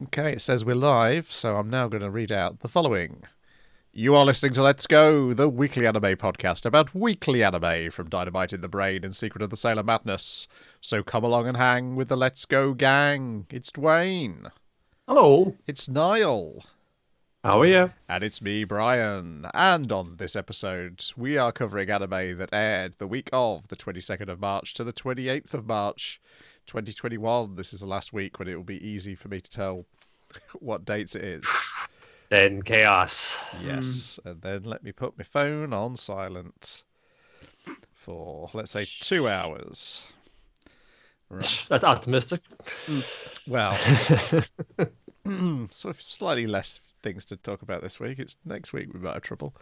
Okay, it says we're live, so I'm now going to read out the following. You are listening to Let's Go, the weekly anime podcast about weekly anime from Dynamite in the Brain and Secret of the Sailor Madness. So come along and hang with the Let's Go gang. It's Dwayne. Hello. It's Niall. How are you? And it's me, Brian. And on this episode, we are covering anime that aired the week of the 22nd of March to the 28th of March, 2021. This is the last week when it will be easy for me to tell what dates it is. Then chaos. Yes, and then let me put my phone on silent for, let's say, 2 hours. Right. That's optimistic. Well, so slightly less things to talk about this week. It's next week we might have trouble.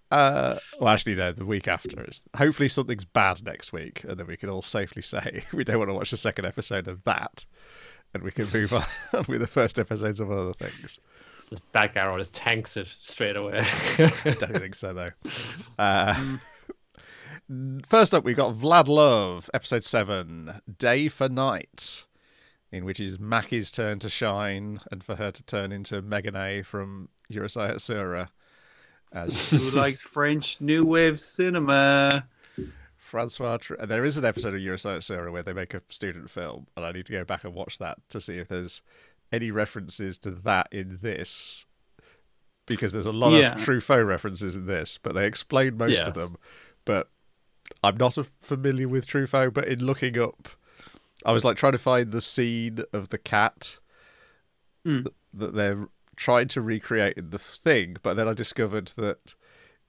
Well, actually, no, the week after. Hopefully something's bad next week, and then we can all safely say we don't want to watch the second episode of that, and we can move on with the first episodes of other things. The back arrow just tanks it straight away. I don't think so, though. First up, we've got VLADLOVE, episode 7, Day for Night, in which it's Maki's turn to shine and for her to turn into Megane from Urusei Yatsura. Who likes French New Wave cinema? There is an episode of Urusei Yatsura where they make a student film, and I need to go back and watch that to see if there's any references to that in this, because there's a lot of Truffaut references in this, but they explain most of them. But I'm not familiar with Truffaut, but in looking up, I was like trying to find the scene of the cat that they're trying to recreate in the thing, but then I discovered that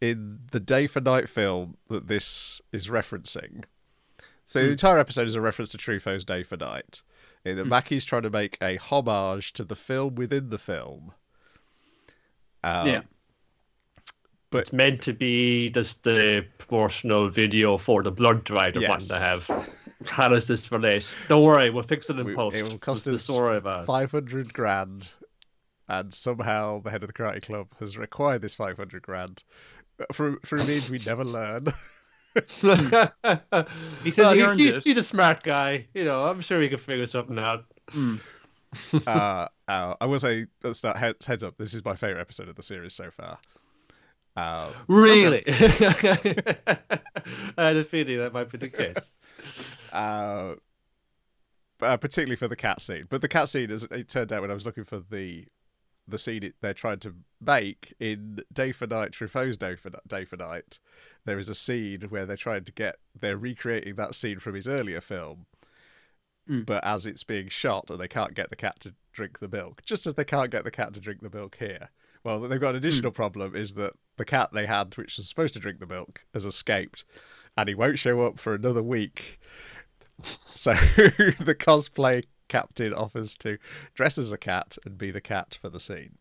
in the Day for Night film that this is referencing. So the entire episode is a reference to Truffaut's Day for Night. Maki's trying to make a homage to the film within the film. But it's meant to be just the promotional video for the blood drive they want to have. How does this relate? Don't worry, we'll fix it in post. It will cost us 500 grand, and somehow the head of the karate club has required this 500 grand through means we never learn. He says he earned it. He's a smart guy. You know, I'm sure he can figure something out. I will say, let's start heads up. This is my favorite episode of the series so far. Really? I had a feeling that might be the case. Particularly for the cat scene. But the cat scene, as it turned out when I was looking for the scene they're trying to make in Day for Night, Truffaut's Day for Night, there is a scene where they're recreating that scene from his earlier film. But as it's being shot, and they can't get the cat to drink the milk, just as they can't get the cat to drink the milk here. Well, they've got an additional problem, is that the cat they had, which was supposed to drink the milk, has escaped, and he won't show up for another week. So the cosplay captain offers to dress as a cat and be the cat for the scene.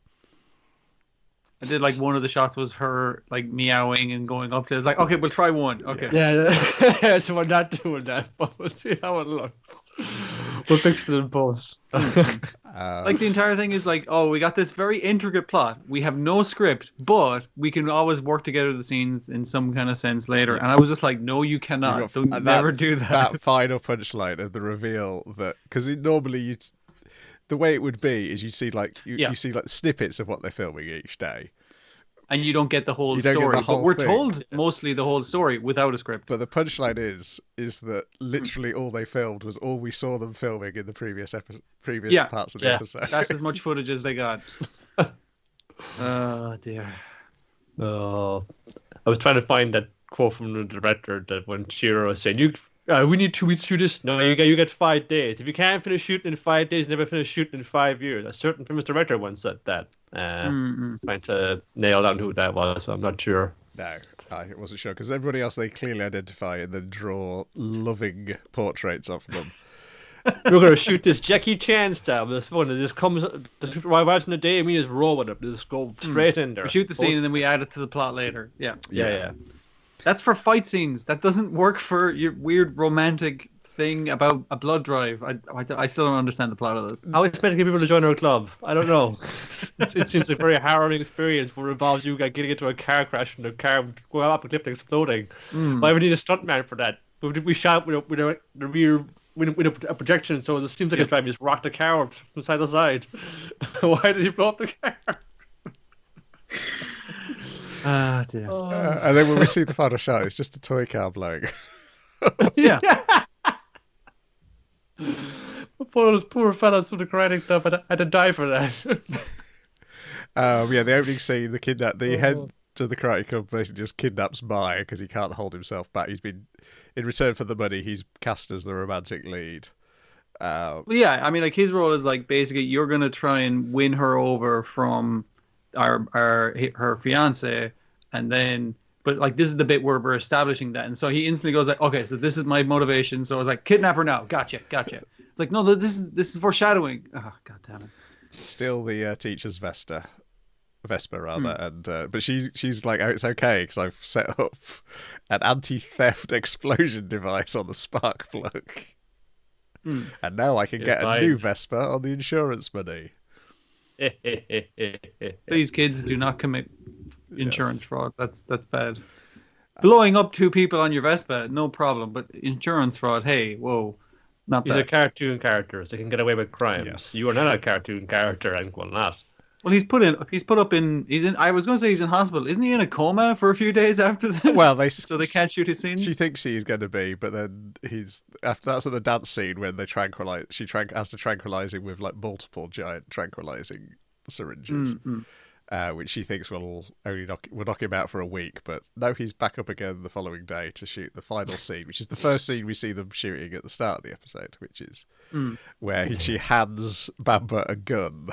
I did like one of the shots was her like meowing and going up to. It's like, okay, we'll try one. Okay. Yeah. So we're not doing that, but we'll see how it looks. We'll fix it in post. Like the entire thing is like, oh, we got this very intricate plot. We have no script, but we can always work together the scenes in some kind of sense later. And I was just like, no, you cannot. Don't never do that. That final punchline of the reveal that, because normally the way it would be is you see like snippets of what they're filming each day, and you don't get the whole story. But we're told mostly the whole story without a script. But the punchline is that literally all they filmed was all we saw them filming in the previous parts of the episode. That's as much footage as they got. Oh dear. Oh, I was trying to find that quote from the director that when Shiro was saying, we need 2 weeks to do this. No, you get 5 days. If you can't finish shooting in 5 days, never finish shooting in 5 years. A certain famous director once said that. Trying to nail down who that was, but I'm not sure. No, I wasn't sure, because everybody else they clearly identify and then draw loving portraits of them. We're going to shoot this Jackie Chan style. This one that just comes, arrives in the day, and we just roll with it. Just go straight in there. We shoot the scene and then we add it to the plot later. Yeah. That's for fight scenes. That doesn't work for your weird romantic thing about a blood drive. I still don't understand the plot of this. How expect to get people to join our club? I don't know. It seems like a very harrowing experience where it involves you getting into a car crash and the car going up a cliff and exploding. Why would we need a stuntman for that? We shot with a rear with a projection, so it seems like it's driving just rocked the car from side to side. Why did he blow up the car? Dear. And then when we see the final shot, it's just a toy car blowing. Yeah. Poor fellas from the karate club had to die for that. The opening scene, the head to the karate club basically just kidnaps Mai because he can't hold himself back. He's been, in return for the money, he's cast as the romantic lead. I mean, like his role is like basically you're gonna try and win her over from her fiance, and then but like this is the bit where we're establishing that, and so he instantly goes like, okay, so this is my motivation. So I was like, kidnap her now. Gotcha. It's like, no, this is foreshadowing. Oh, god damn it. Still the teacher's Vesper rather, and but she's like, oh, it's okay because I've set up an anti-theft explosion device on the spark plug, and now I can get a new Vesper on the insurance money. These kids do not commit insurance fraud. That's bad. Blowing up 2 people on your Vespa, no problem, but insurance fraud, hey, whoa. Not These are cartoon characters. They can get away with crimes. Yes. You are not a cartoon character, and will not. Well, he's in. I was going to say he's in hospital. Isn't he in a coma for a few days after this? Well, so they can't shoot his scenes. She thinks he's going to be, but then that's at the dance scene when they tranquilize. She has to tranquilize him with like multiple giant tranquilizing syringes, which she thinks will knock him out for a week. But no, he's back up again the following day to shoot the final scene, which is the first scene we see them shooting at the start of the episode, which is where she hands Bamba a gun.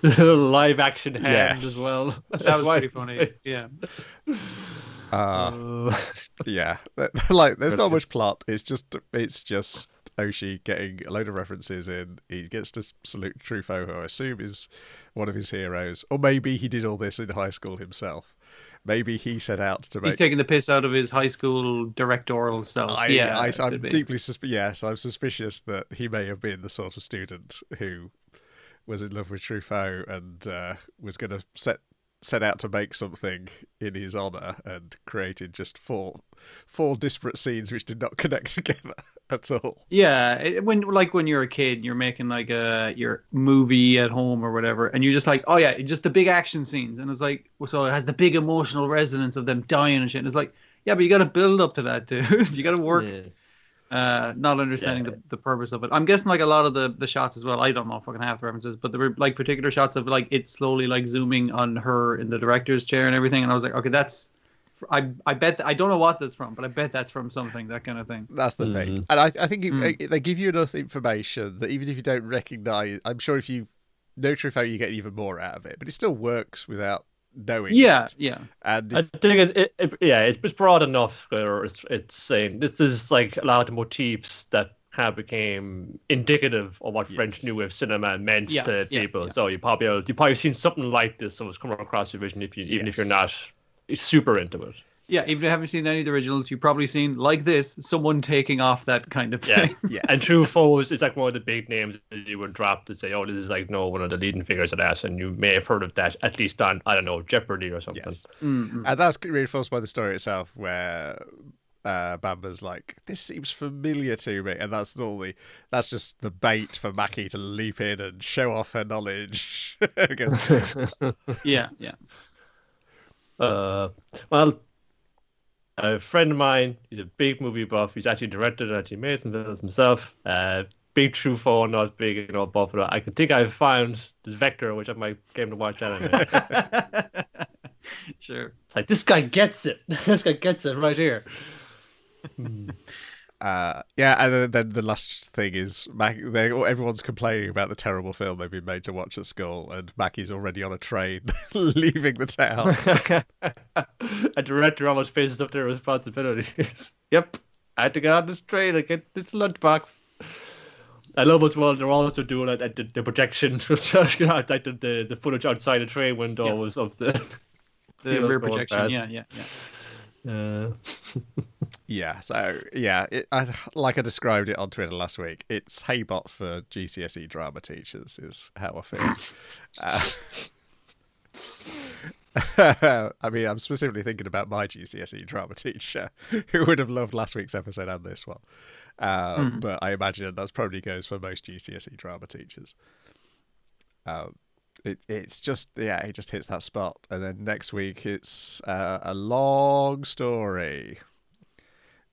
Live action hand as well. That was pretty funny. Yeah. Like there's not much plot. It's just Oshi getting a load of references in. He gets to salute Truffaut, who I assume is one of his heroes, or maybe he did all this in high school himself. Maybe he set out to make... He's taking the piss out of his high school directorial self. I'm deeply suspicious. I'm suspicious that he may have been the sort of student who was in love with Truffaut and was going to set out to make something in his honor and created just four disparate scenes which did not connect together at all. Yeah, when you're a kid, you're making like your movie at home or whatever, and you're just like, oh yeah, just the big action scenes, and it's like, so it has the big emotional resonance of them dying and shit. And it's like, yeah, but you got to build up to that, dude. You got to work. Not understanding the purpose of it. I'm guessing like a lot of the shots as well. I don't know if I can have the references, but there were like particular shots of like it slowly like zooming on her in the director's chair and everything. And I was like, okay, that's. I bet I don't know what that's from, but I bet that's from something, that kind of thing. That's the thing, and I think they give you enough information that even if you don't recognize, I'm sure if you know Truffaut, you get even more out of it. But it still works without knowing. Yeah. And I think it's broad enough where it's saying this is like a lot of motifs that kind of became indicative of what French New Wave cinema meant to people. So you probably seen something like this, so it's coming across your vision even if you're not super into it. Yeah, even if you haven't seen any of the originals, you've probably seen, like this, someone taking off that kind of thing. Yeah. And Truffaut is like one of the big names that you would drop to say, oh, this is like one of the leading figures of that, and you may have heard of that at least on, I don't know, Jeopardy or something. Yes. And that's reinforced by the story itself, where Bamba's like, this seems familiar to me, and that's just the bait for Maki to leap in and show off her knowledge. Yeah. Well, a friend of mine, he's a big movie buff. He's actually directed and actually made some films himself. Big Truffaut, not big, buff. I think I've found the Vector, which I might get him to watch that. Sure. It's like, this guy gets it. This guy gets it right here. And then the last thing is everyone's complaining about the terrible film they've been made to watch at school, and Maki's already on a train leaving the town. A director almost faces up their responsibilities. Yep, I had to get on this train and get this lunchbox. I love as well, they're also doing like the projection, like the footage outside the train windows of the rear projection. Like I described it on Twitter last week, it's Haybot for GCSE drama teachers is how I feel. I mean, I'm specifically thinking about my GCSE drama teacher, who would have loved last week's episode and this one. But I imagine that probably goes for most GCSE drama teachers. It's just, yeah, he just hits that spot. And then next week it's a long story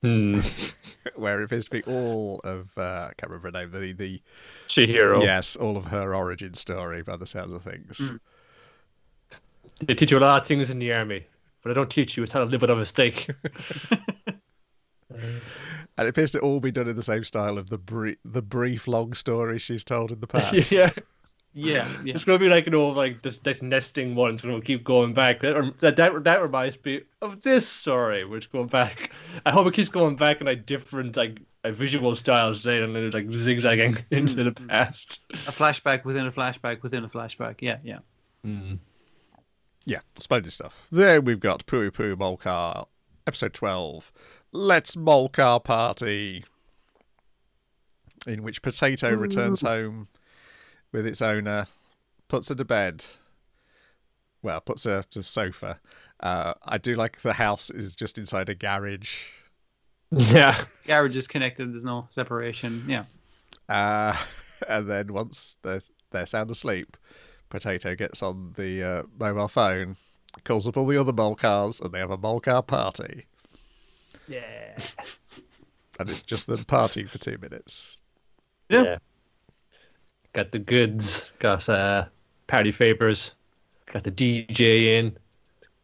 where it appears to be all of I can't remember her name, the Chihiro. Yes, all of her origin story by the sounds of things. They teach you a lot of things in the army, but they don't teach you how to live with a mistake. And it appears to all be done in the same style of the brief long story she's told in the past. Yeah. It's going to be like, like this nesting one. It's going to keep going back. That reminds me of this story, which going back. I hope it keeps going back in like different visual styles, and then like zigzagging into the past. A flashback within a flashback within a flashback. Yeah. Yeah, splendid stuff. Then we've got Poo Poo Molcar, episode 12. Let's Molcar Party, in which Potato returns home with its owner, puts her to bed. Well, puts her to the sofa. I do like the house is just inside a garage. Yeah. Garage is connected, there's no separation. Yeah. And then once they're sound asleep, Potato gets on the mobile phone, calls up all the other Molcars, and they have a Molcar party. Yeah. And it's just them partying for 2 minutes. Yeah. Got the goods, got party favors, got the DJ in.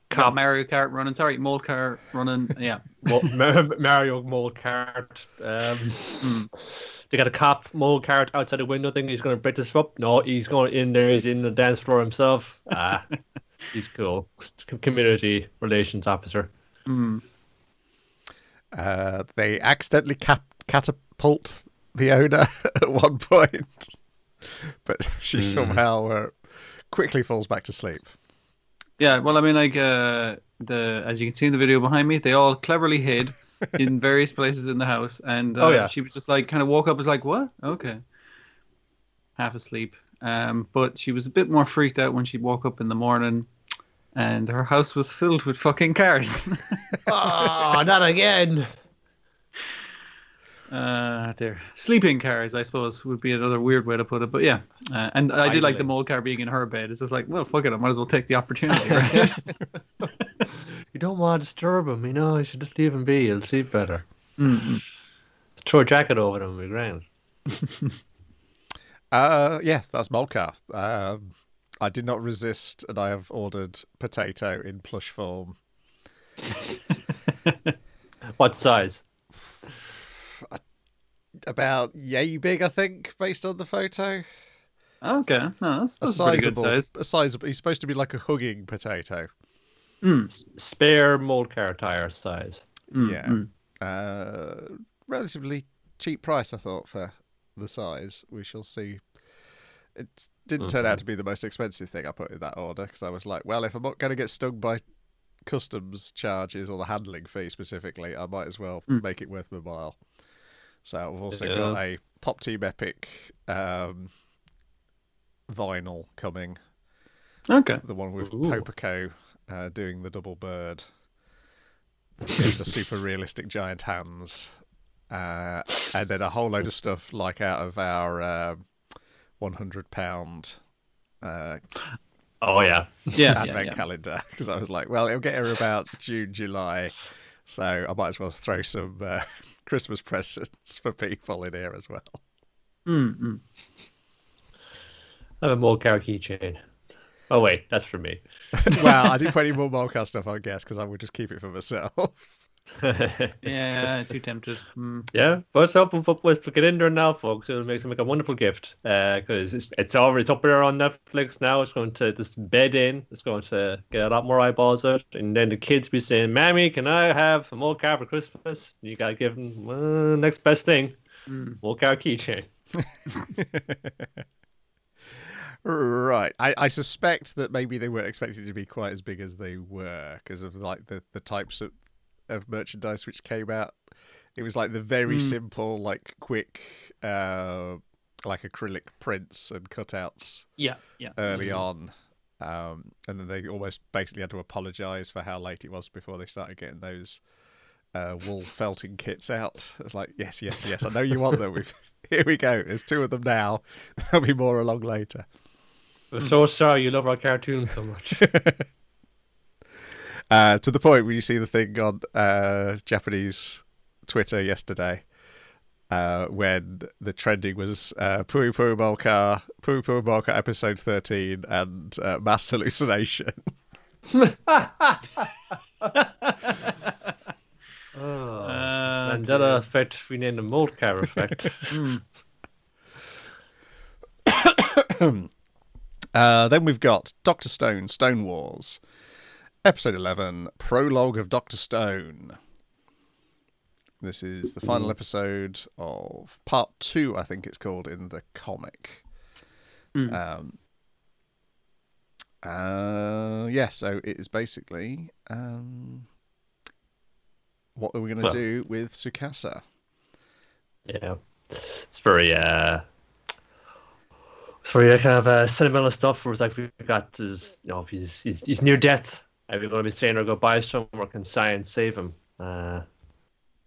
Got Mario Kart running. Sorry, Molcar running. Yeah. Mario Molcar. They got a cop Molcar outside the window thing. He's going to break this up. No, he's going in there. He's in the dance floor himself. He's cool. Community relations officer. They accidentally catapult the owner at one point, but she somehow quickly falls back to sleep. Yeah, well, I mean, like as you can see in the video behind me, they all cleverly hid in various places in the house, and she was just like kind of woke up, was like, "What? Okay," half asleep. But she was a bit more freaked out when she woke up in the morning, and her house was filled with fucking cars. Oh, not again! They're sleeping cars, I suppose, would be another weird way to put it. But yeah, and I did like the Molcar being in her bed. It's just like, well, fuck it, I might as well take the opportunity, right? You don't want to disturb him, you should just leave him be. He'll sleep better. Throw a jacket over him, we're grand. Yeah, that's Molcar. I did not resist, and I have ordered Potato in plush form. What size? About yay big, I think, based on the photo. Okay, no, that's a pretty good size. A sizable. He's supposed to be like a hugging potato. Spare Molcar tire size. Yeah. Relatively cheap price, I thought, for the size. We shall see. It didn't turn out to be the most expensive thing I put in that order, because I was like, well, if I'm not going to get stung by customs charges or the handling fee specifically, I might as well make it worth my while. So I've also got a Pop Team Epic vinyl coming. Okay. The one with Popico doing the double bird. The super realistic giant hands. And then a whole load of stuff like out of our £100 advent calendar. Because I was like, well, it'll get her about June, July. So I might as well throw some Christmas presents for people in here as well. I have a Molcar keychain. Oh wait, that's for me. Well, I didn't put any more Molcar stuff, I guess, because I would just keep it for myself. Yeah, too tempted. Yeah, but let's get in there now, folks. It'll make a wonderful gift because it's up there on Netflix now. It's going to just bed in. It's going to get a lot more eyeballs out, and then the kids be saying, "Mammy, can I have a Molcar for Christmas?" You gotta give them next best thing, Molcar keychain. Right. I suspect that maybe they weren't expecting to be quite as big as they were because of like the types of merchandise which came out. It was like the very simple, like quick, like acrylic prints and cutouts. Yeah. Early on, And then they almost basically had to apologise for how late it was before they started getting those wool felting kits out. It's like, yes, I know you want them. Here we go. There's 2 of them now. There'll be more along later. We're so sorry you love our cartoons so much. To the point where you see the thing on Japanese Twitter yesterday, when the trending was Pui Pui Molcar episode 13 and mass hallucination. Mandela effect, we named the Molcar effect. Then we've got Dr. Stone, Stone Wars. Episode 11, Prologue of Dr. Stone. This is the final episode of part 2, I think it's called, in the comic. So it is basically what are we going to do with Tsukasa? Yeah, it's very kind of sentimental stuff. Where it's like we got his, if he's near death, and we're going to be saying or goodbye to him, or can science save him?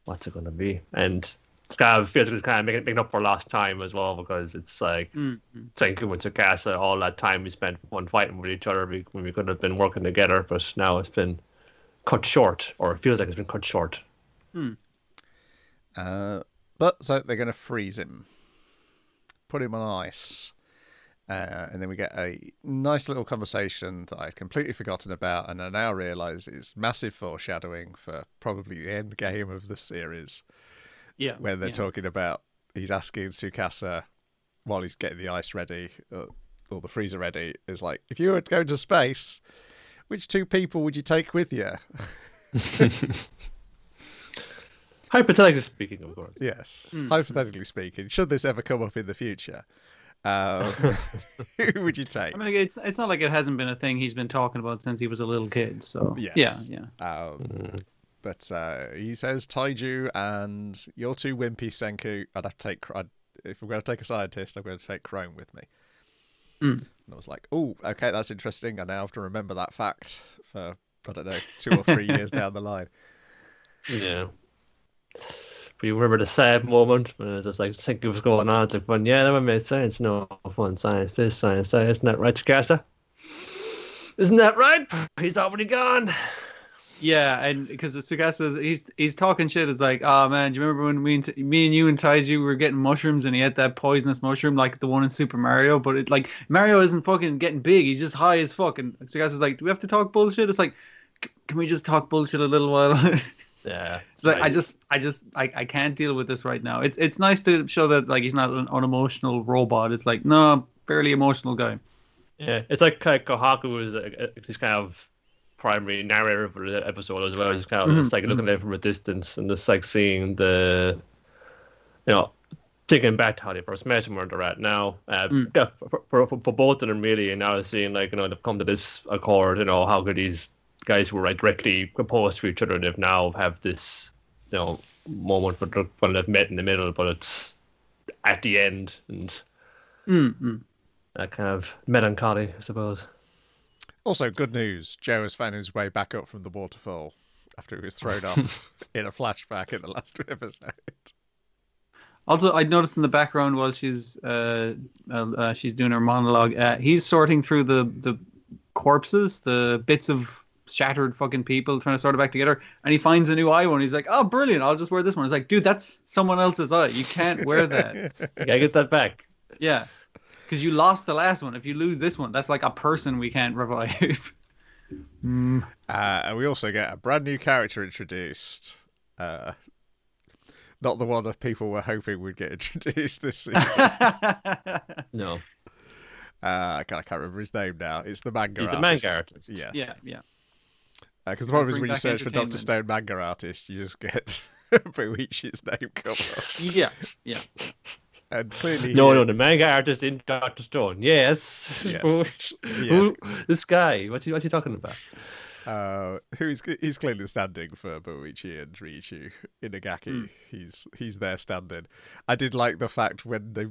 What's it going to be? And it's kind of feels like it's kind of making up for lost time as well, because it's like Senku and Tsukasa, all that time we spent fighting with each other when we could have been working together, but now it's been cut short, or it feels like it's been cut short. But so they're going to freeze him, put him on ice, and then we get a nice little conversation that I'd completely forgotten about, and I now realise is massive foreshadowing for probably the end game of the series. Yeah, where they're talking about, he's asking Tsukasa while he's getting the ice ready, or the freezer ready, is like, if you were to go to space, which 2 people would you take with you? Hypothetically speaking, of course. Yes, hypothetically speaking. Should this ever come up in the future, who would you take? I mean, it's not like it hasn't been a thing he's been talking about since he was a little kid. So yes. Yeah. But he says Taiju and you're too wimpy, Senku. I'd have to take. If I'm going to take a scientist, I'm going to take Chrome with me. And I was like, oh, okay, that's interesting. I now have to remember that fact for, I don't know, 2 or 3 years down the line. Yeah. But you remember the sad moment when it was just like Senku was going on. It's like, well, yeah, that one made sense. No fun, science this, science that. Isn't that right, Tsukasa? Isn't that right? He's already gone. Yeah, and because Tsukasa, he's talking shit. It's like, oh man, do you remember when me and you and Taiju were getting mushrooms and he had that poisonous mushroom like the one in Super Mario? But it like Mario isn't fucking getting big. He's just high as fuck. And Tsukasa's like, do we have to talk bullshit? It's like, can we just talk bullshit a little while? Yeah, it's like nice. I can't deal with this right now. It's nice to show that like he's not an unemotional robot. It's like, no, fairly emotional guy. Yeah, it's like Kohaku is this kind of primary narrator for the episode as well. It's kind of just like looking at it from a distance and just like seeing the, thinking back to how they first met him where they're at now. Yeah, for both of them really, and now seeing like they've come to this accord. How good these guys who were directly opposed to each other, they've now have this moment when they've met in the middle, but it's at the end, and that kind of melancholy, I suppose. Also, good news, Joe has found his way back up from the waterfall after he was thrown off in a flashback in the last episode. Also, I noticed in the background while she's doing her monologue, he's sorting through the corpses, the bits of shattered fucking people, trying to sort it back together, and he finds a new eye one. He's like, oh brilliant, I'll just wear this one. It's like, dude, that's someone else's eye, you can't wear that. You gotta get that back. Yeah, because you lost the last one. If you lose this one, that's like a person we can't revive. And we also get a brand new character introduced, not the one that people were hoping would get introduced this season. No. I can't remember his name now. It's the manga artist. The manga artist. Yes. Yeah. Because the problem is when you search for Dr. Stone manga artist, you just get Buichi's name come up. Yeah. And clearly... No, the manga artist in Dr. Stone. Yes. Who, this guy, what's he talking about? He's clearly standing for Buichi and Riichi Inagaki. He's there standing. I did like the fact when they...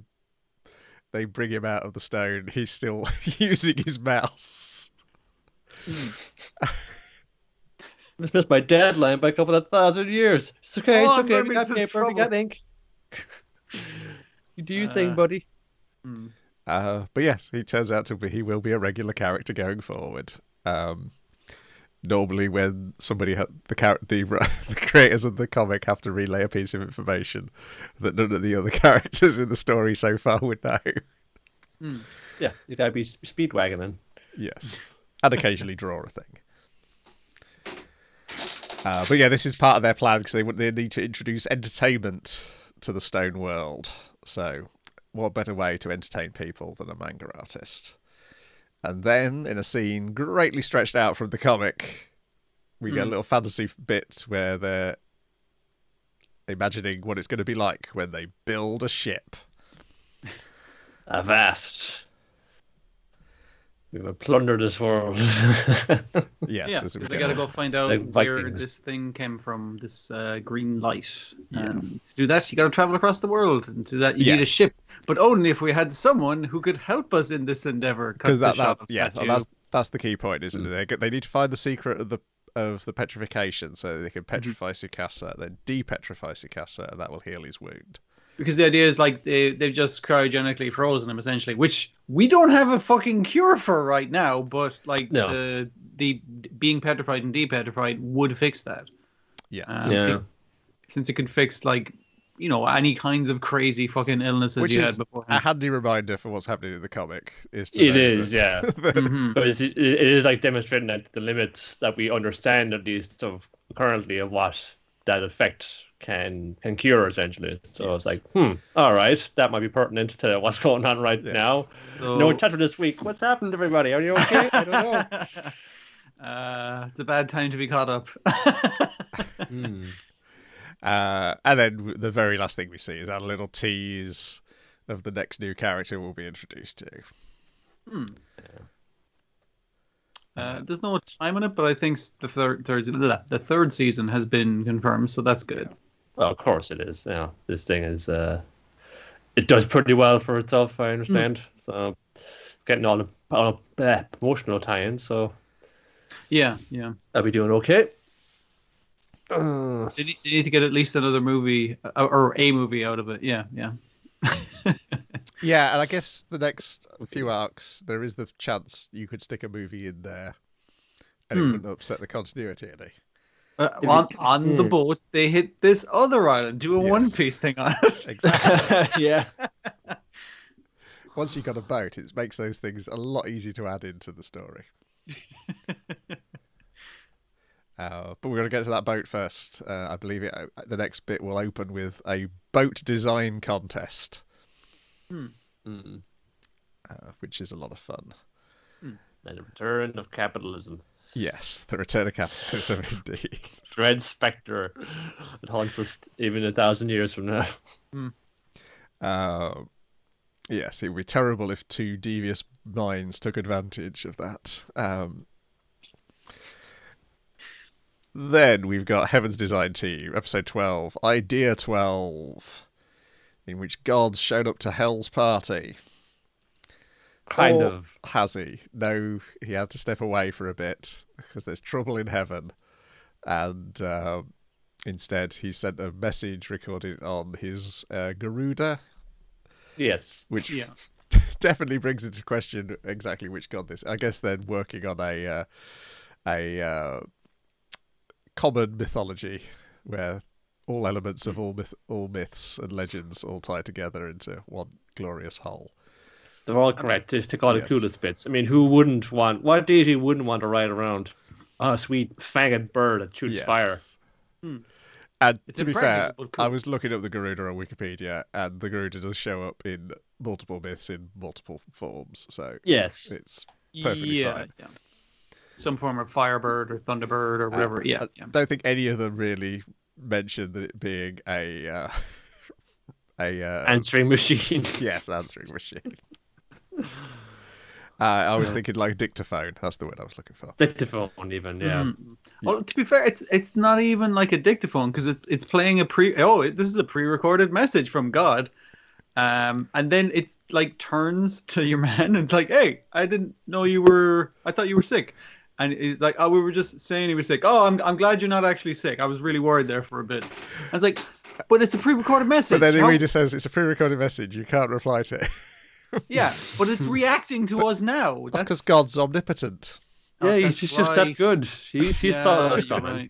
they bring him out of the stone, he's still using his mouse. Just missed my deadline by a couple of 1,000 years. It's okay, Oh, it's I'm okay. gonna We be got in paper, we trouble. got ink. You do your thing, buddy. But yes, he turns out to be. He will be a regular character going forward. Normally, when somebody the creators of the comic have to relay a piece of information that none of the other characters in the story so far would know. Yeah, you gotta be speedwagoning. Yes, and occasionally draw a thing. But yeah, this is part of their plan because they need to introduce entertainment to the stone world. So, what better way to entertain people than a manga artist? And then, in a scene greatly stretched out from the comic, we get a little fantasy bit where they're imagining what it's going to be like when they build a ship. Avast. We will plunder this world. Yes, they got to go find out where this thing came from, this green light. And to do that, you got to travel across the world. And to do that, you need a ship. But only if we had someone who could help us in this endeavor. Because that's the key point, isn't it? They need to find the secret of the petrification so they can petrify Tsukasa, then depetrify Tsukasa, and that will heal his wound. Because the idea is like they've just cryogenically frozen him essentially, which we don't have a fucking cure for right now. But like the being petrified and depetrified would fix that. Yes. Since it could fix like any kinds of crazy fucking illnesses which you is had before. A handy reminder for what's happening in the comic. But it is like demonstrating that the limits that we understand at least of currently of what that effect can cure essentially. So it's like, all right, that might be pertinent to what's going on now. So, no chapter this week. What's happened, everybody? Are you okay? I don't know. It's a bad time to be caught up. And then the very last thing we see is that little tease of the next new character we'll be introduced to. There's no time on it, but I think the third season has been confirmed, so that's good. Well, of course it is. This thing is it does pretty well for itself, I understand. So getting all the promotional tie-ins, so yeah, I'll be doing okay. They need to get at least another movie or a movie out of it. Yeah. Yeah, and I guess the next few arcs, there is the chance you could stick a movie in there, and it wouldn't upset the continuity any. On the boat, they hit this other island, do a One Piece thing on it. Exactly. Yeah. Once you've got a boat, it makes those things a lot easier to add into the story. But we're going to get to that boat first. I believe the next bit will open with a boat design contest, which is a lot of fun. The return of capitalism. Yes, the return of capitalism indeed. Dread spectre that haunts us even 1,000 years from now. Yes, it would be terrible if two devious minds took advantage of that. Then we've got Heaven's Design Team, episode 12, Idea 12, in which gods showed up to Hell's party. Kind of. Has he? No, he had to step away for a bit because there's trouble in heaven. And instead, he sent a message recorded on his Garuda. Yes. Which definitely brings into question exactly which god this is. I guess they're working on a common mythology where all elements of all myths and legends all tie together into one glorious whole. They're all correct. Just take all the coolest bits. I mean, what deity wouldn't want to ride around a sweet fanged bird that shoots fire? And to be fair, I was looking up the Garuda on Wikipedia, and the Garuda does show up in multiple myths in multiple forms. So yes, it's perfectly fine. Yeah. Some form of firebird or thunderbird or whatever. I don't think any of them really mentioned that it being a answering machine. Yes, answering machine. I was thinking like dictaphone. That's the word I was looking for. Dictaphone, even, yeah. Well, to be fair, it's not even like a dictaphone because it's playing this is a pre-recorded message from God, And then it's like turns to your man and it's like, hey, I didn't know you were. I thought you were sick. And he's like, oh, we were just saying he was sick. Oh, I'm glad you're not actually sick. I was really worried there for a bit. I was like, but it's a pre-recorded message. But then he just says it's a pre-recorded message. You can't reply to it. Yeah, but it's reacting to us now. That's because God's omnipotent. Yeah, he's just that good. He saw us coming.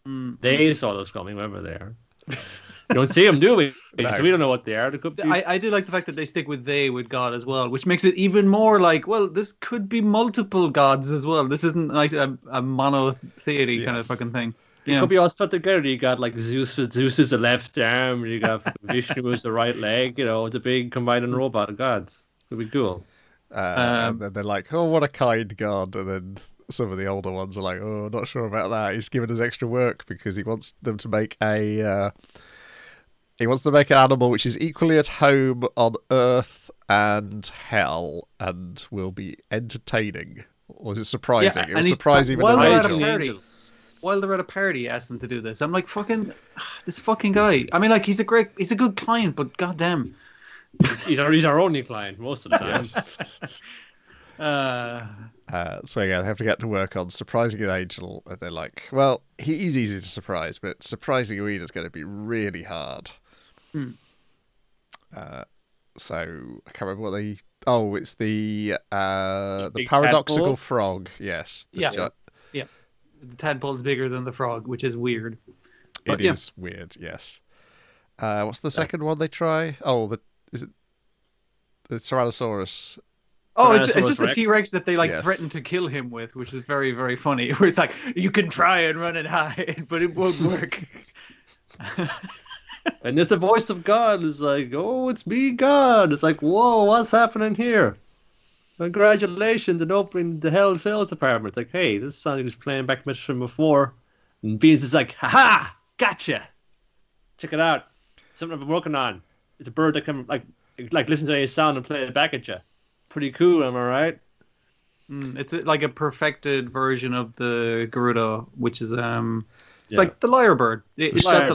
Right. They saw us coming, wherever they are. You don't see them, do we? No. So we don't know what they are. I do like the fact that they stick with God as well, which makes it even more like, well, this could be multiple gods as well. This isn't like a monotheity kind of fucking thing. It could be all stuck together. You got like Zeus is the left arm, you got Vishnu is the right leg. You know, it's a big combining robot of gods. It'd be cool. And then they're like, oh, what a kind god. And then some of the older ones are like, oh, not sure about that. He's given us extra work because he wants them to make an animal which is equally at home on Earth and Hell and will be entertaining. Or is it surprising? It was surprising even an angel. While they're at a party, he asked them to do this. I'm like, this fucking guy. I mean, like, he's a good client, but goddamn. He's our only client most of the time. Yes. So yeah, they have to get to work on surprising an angel, and they're like, well, he's easy to surprise, but surprising Ueda is going to be really hard. So I can't remember what they. Oh, it's the paradoxical tadpole? frog. Yes. Yeah. The tadpole's bigger than the frog, which is weird. It is weird. Yes. What's the second one they try? Oh, is it the Tyrannosaurus? Oh, it's just a Rex. T-Rex that they threaten to kill him with, which is very, very funny. Where it's like, you can try and run and hide, but it won't work. And if the voice of God is like, oh, it's me, God. It's like, whoa, what's happening here? Congratulations on opening the Hell Sales Department. It's like, hey, this song is playing back much from before. And Beans is like, haha, gotcha. Check it out. Something I've been working on. It's a bird that can like listen to any sound and play it back at you. Pretty cool, am I right? It's like a perfected version of the Garuda, which is like the lyrebird. It's got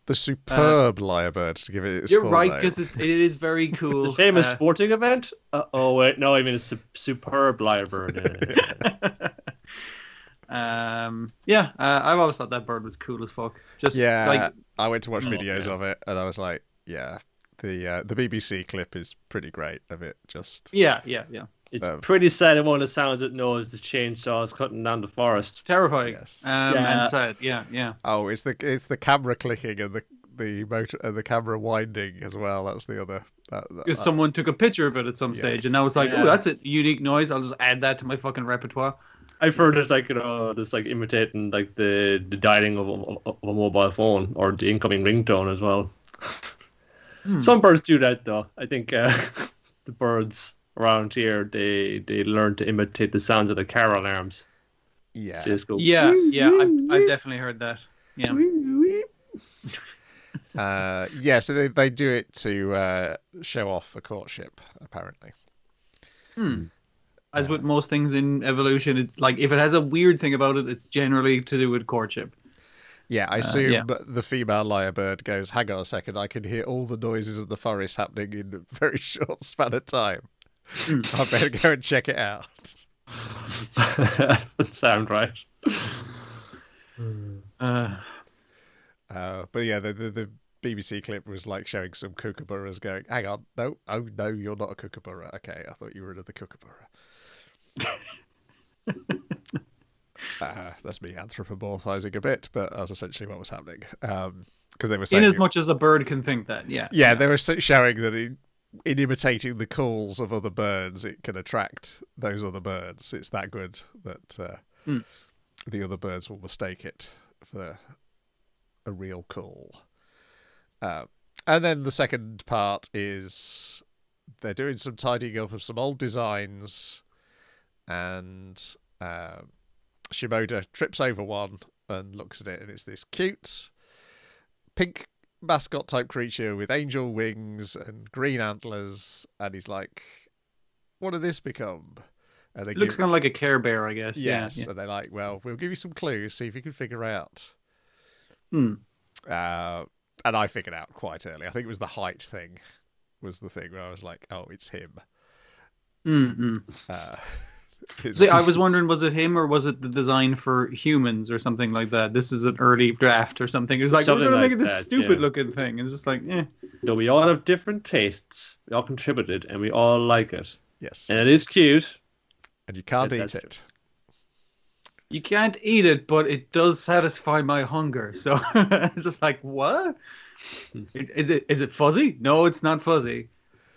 the superb lyrebird, to give it its You're full right, name. because it is very cool. The famous sporting event? Oh wait, no, I mean it's a superb lyrebird. I've always thought that bird was cool as fuck. I went to watch videos of it, and I was like, yeah, the BBC clip is pretty great of it. Just It's pretty sad. And one of the sounds it knows the chainsaws cutting down the forest. Terrifying. Yes. And sad. Yeah. Oh, it's the camera clicking and the motor and the camera winding as well. That's the other. Because someone took a picture of it at some stage, and now it's like, oh, that's a unique noise. I'll just add that to my fucking repertoire. I've heard it just like imitating like the dialing of a mobile phone or the incoming ringtone as well. Some birds do that though. I think the birds around here they learn to imitate the sounds of the car alarms. Yeah. Just go, I've definitely heard that. Yeah. So they do it to show off a courtship, apparently. As with most things in evolution, if it has a weird thing about it, it's generally to do with courtship. Yeah, I assume the female lyrebird goes, hang on a second, I can hear all the noises of the forest happening in a very short span of time. I better go and check it out. That sound right. But yeah, the BBC clip was like showing some kookaburras going, hang on, no, you're not a kookaburra. Okay, I thought you were another kookaburra. That's me anthropomorphizing a bit, but that's essentially what was happening. Because they were saying, in as much as a bird can think that, they were showing that in imitating the calls of other birds, it can attract those other birds. It's that good that the other birds will mistake it for a real call. And then the second part is they're doing some tidying up of some old designs, and Shimoda trips over one and looks at it, and it's this cute pink mascot type creature with angel wings and green antlers, and he's like, what did this become? And they looks kind of like a Care Bear, I guess. Yes. And they're like, well, we'll give you some clues, see if you can figure out. And I figured out quite early. I think it was the height thing. was the thing where I was like, oh, it's him. See, I was wondering, was it him or was it the design for humans or something like that? This is an early draft or something. It was like, we're going to make it this stupid looking thing. And it's just like, eh. So we all have different tastes. We all contributed and we all like it. Yes. And it is cute. And you can't eat it. You can't eat it, but it does satisfy my hunger. So it's just like, what? Is it fuzzy? No, it's not fuzzy.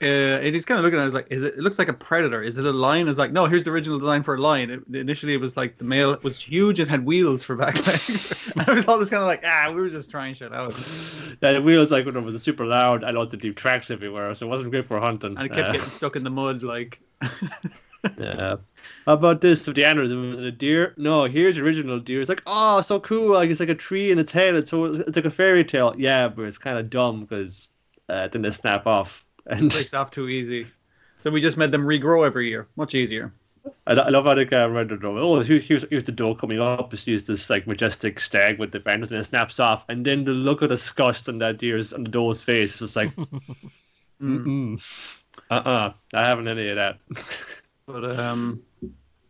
And he's kind of looking at it, like, it looks like a predator. Is it a lion? It's like, no, here's the original design for a lion. Initially, it was like the male was huge and had wheels for back legs. And it was all this kind of like, we were just trying shit out. Yeah, the wheels, like, when it was super loud, I wanted to do tracks everywhere, so it wasn't great for hunting. And it kept getting stuck in the mud, like. Yeah. How about this? With the animals, was it a deer? No, here's the original deer. It's like, oh, so cool. Like, it's like a tree in its head. It's like a fairy tale. Yeah, but it's kind of dumb because then they snap off. And it breaks off too easy. So we just made them regrow every year. Much easier. I love how they read the doe. Oh, here's the doe coming up. It's this like majestic stag with the banners, and it snaps off. And then the look of disgust on that deer's on the doe's face. It's just like, I haven't any of that. But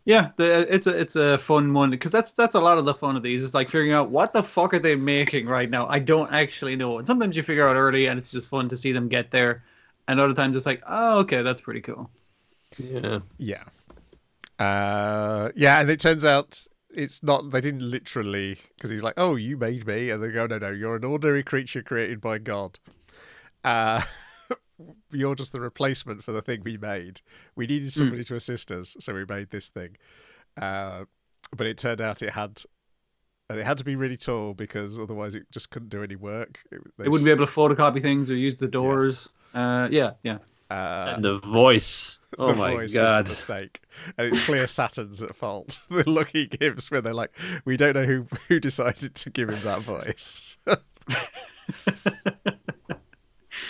yeah, it's a fun one because that's a lot of the fun of these. It's like figuring out what the fuck are they making right now. I don't actually know. And sometimes you figure out early, and it's just fun to see them get there. And other times it's like, oh, okay, that's pretty cool. Yeah. Yeah. And it turns out it's not, they didn't literally, because he's like, oh, you made me. And they go, no, you're an ordinary creature created by God. You're just the replacement for the thing we made. We needed somebody to assist us, so we made this thing. But it turned out it had to be really tall because otherwise it just couldn't do any work. They wouldn't be able to photocopy things or use the doors. Yes. Yeah. And the voice. Oh my voice god! Was a mistake, and it's clear Saturn's at fault. The look he gives when they're like, "We don't know who decided to give him that voice."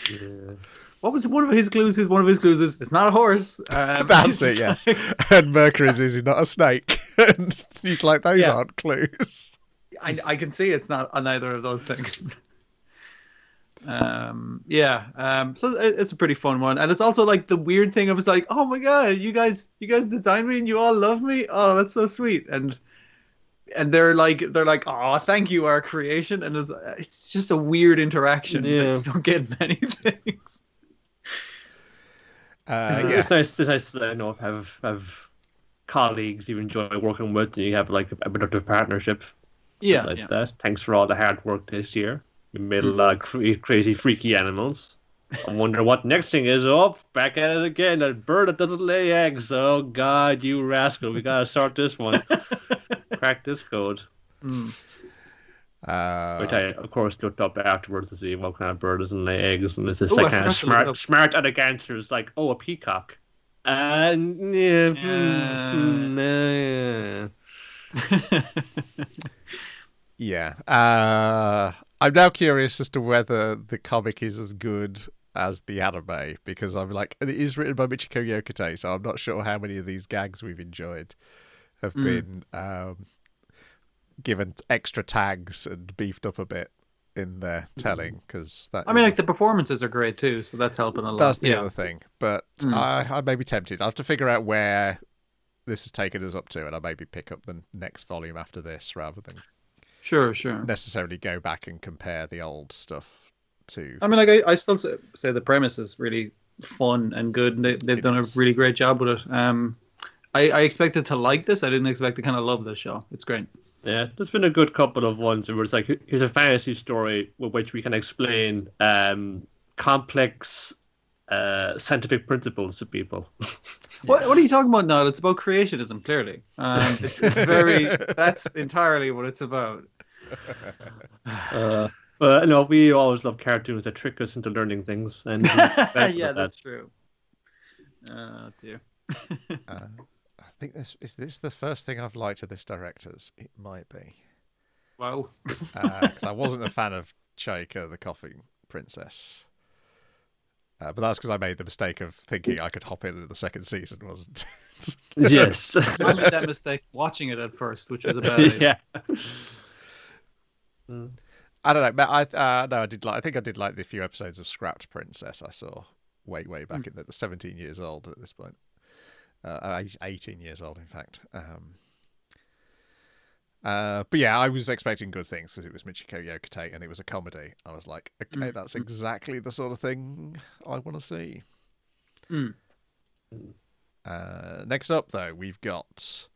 Yeah. What was one of his clues? One of his clues is it's not a horse. That's it, yes. And Mercury's is he's not a snake. And he's like, those aren't clues. I can see it's not on either of those things. So it's a pretty fun one, and it's also like the weird thing of it's like, oh my god, you guys designed me and you all love me. Oh, that's so sweet. And they're like, oh, thank you, our creation. And it's just a weird interaction that you don't get many things. It's nice to have colleagues you enjoy working with, and you have like a productive partnership. That. Thanks for all the hard work this year. We made a lot of crazy, freaky animals. I wonder what next thing is. Oh, back at it again. A bird that doesn't lay eggs. Oh God, you rascal! We gotta start this one. Crack this code. Which I, of course, looked up afterwards to see what kind of bird doesn't lay eggs, and it's this kind of smart other answers like, oh, a peacock. Yeah. I'm now curious as to whether the comic is as good as the anime, because I'm like, it is written by Michiko Yokotei, so I'm not sure how many of these gags we've enjoyed have been given extra tags and beefed up a bit in their telling, because the performances are great too, so that's helping a lot. That's the other thing, but I may be tempted. I have to figure out where this has taken us up to, and I maybe pick up the next volume after this rather than sure necessarily go back and compare the old stuff to. I mean, like I still say the premise is really fun and good, and they've done a really great job with it. I expected to like this. I didn't expect to kind of love this show. It's great. Yeah, there's been a good couple of ones where it's like, here's a fantasy story with which we can explain complex scientific principles to people. What are you talking about now? It's about creationism, clearly. It's very. That's entirely what it's about. But no, we always love cartoons that trick us into learning things, and that's true. Oh dear. I think this is the first thing I've liked of this director's. It might be. Wow. Because I wasn't a fan of Chaika, the Coughing Princess. But that's because I made the mistake of thinking I could hop into the second season, wasn't it? Yes. I made that mistake watching it at first, which was a bad idea. I don't know, but I did like. I think I did like the few episodes of Scrapped Princess I saw. way back in the 17 years old at this point. 18 years old, in fact. But yeah, I was expecting good things because it was Michiko Yokotei and it was a comedy. I was like, okay, that's exactly the sort of thing I want to see. Next up, though, we've got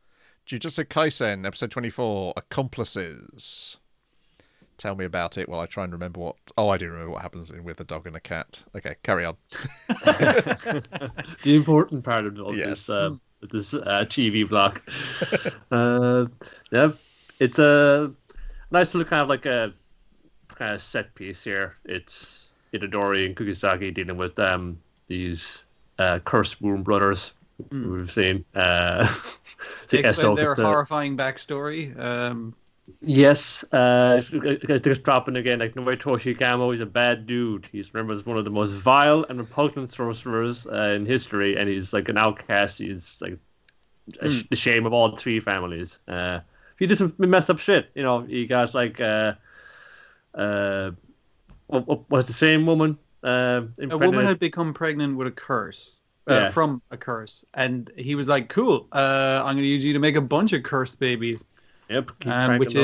Jujutsu Kaisen, episode 24, Accomplices. Tell me about it while I try and remember what... Oh, I do remember what happens in With a Dog and a Cat. Okay, carry on. The important part of this TV block. Yeah, it's a nice little kind of like a kind of set piece here. It's Itadori and Kugisaki dealing with these cursed womb brothers we've seen. They explain their horrifying backstory. Yes, it's dropping again. Like Nobutoshi Kamo, he's a bad dude. He's remembered as one of the most vile and repugnant sorcerers in history, and he's like an outcast. He's like the shame of all three families. He did some messed up shit. You know, he got like was the same woman? A woman had become pregnant with a curse. From a curse, and he was like, "Cool, I'm going to use you to make a bunch of cursed babies." Yep, which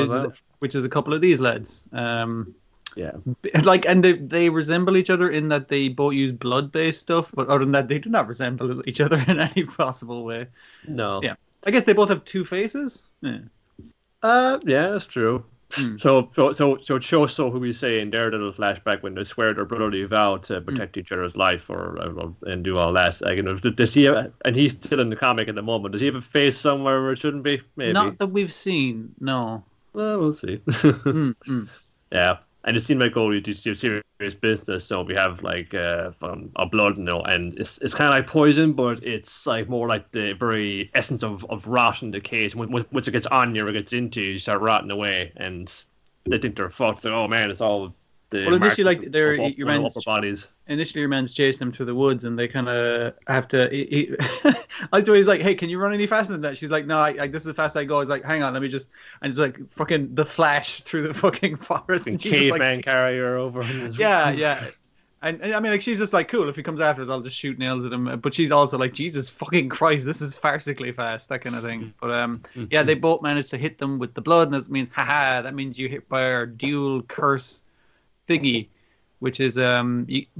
is a couple of these lads. Yeah, like, and they resemble each other in that they both use blood-based stuff, but other than that, they do not resemble each other in any possible way. No. Yeah, I guess they both have two faces. Yeah. Yeah, that's true. So it shows who we say in their little flashback when they swear their brotherly vow to protect each other's life and do all that. Like, you know, does he and he's still in the comic at the moment. Does he have a face somewhere where it shouldn't be? Maybe. Not that we've seen. No. Well, we'll see. Yeah, and it seemed like you do serious business. So we have like a blood, you know, and it's kind of like poison, but it's like more like the very essence of rot and decay. So once it gets on you or gets into you, start rotting away, and they think they're fucked. Like, oh man, it's all the initially like they're your upper bodies. Initially, your man's chasing them through the woods, and they kind of have to. I like the way he's like, "Hey, can you run any faster than that?" She's like, "No, this is as fast as I go." He's like, "Hang on, let me just." And it's like fucking the Flash through the fucking forest, and caveman carry her over. Yeah. And I mean, like, she's just like, cool, if he comes after us, I'll just shoot nails at him. But she's also like, Jesus fucking Christ, this is farcically fast, that kind of thing. But yeah, they both managed to hit them with the blood, and that means, that means you hit by our dual curse thingy, which is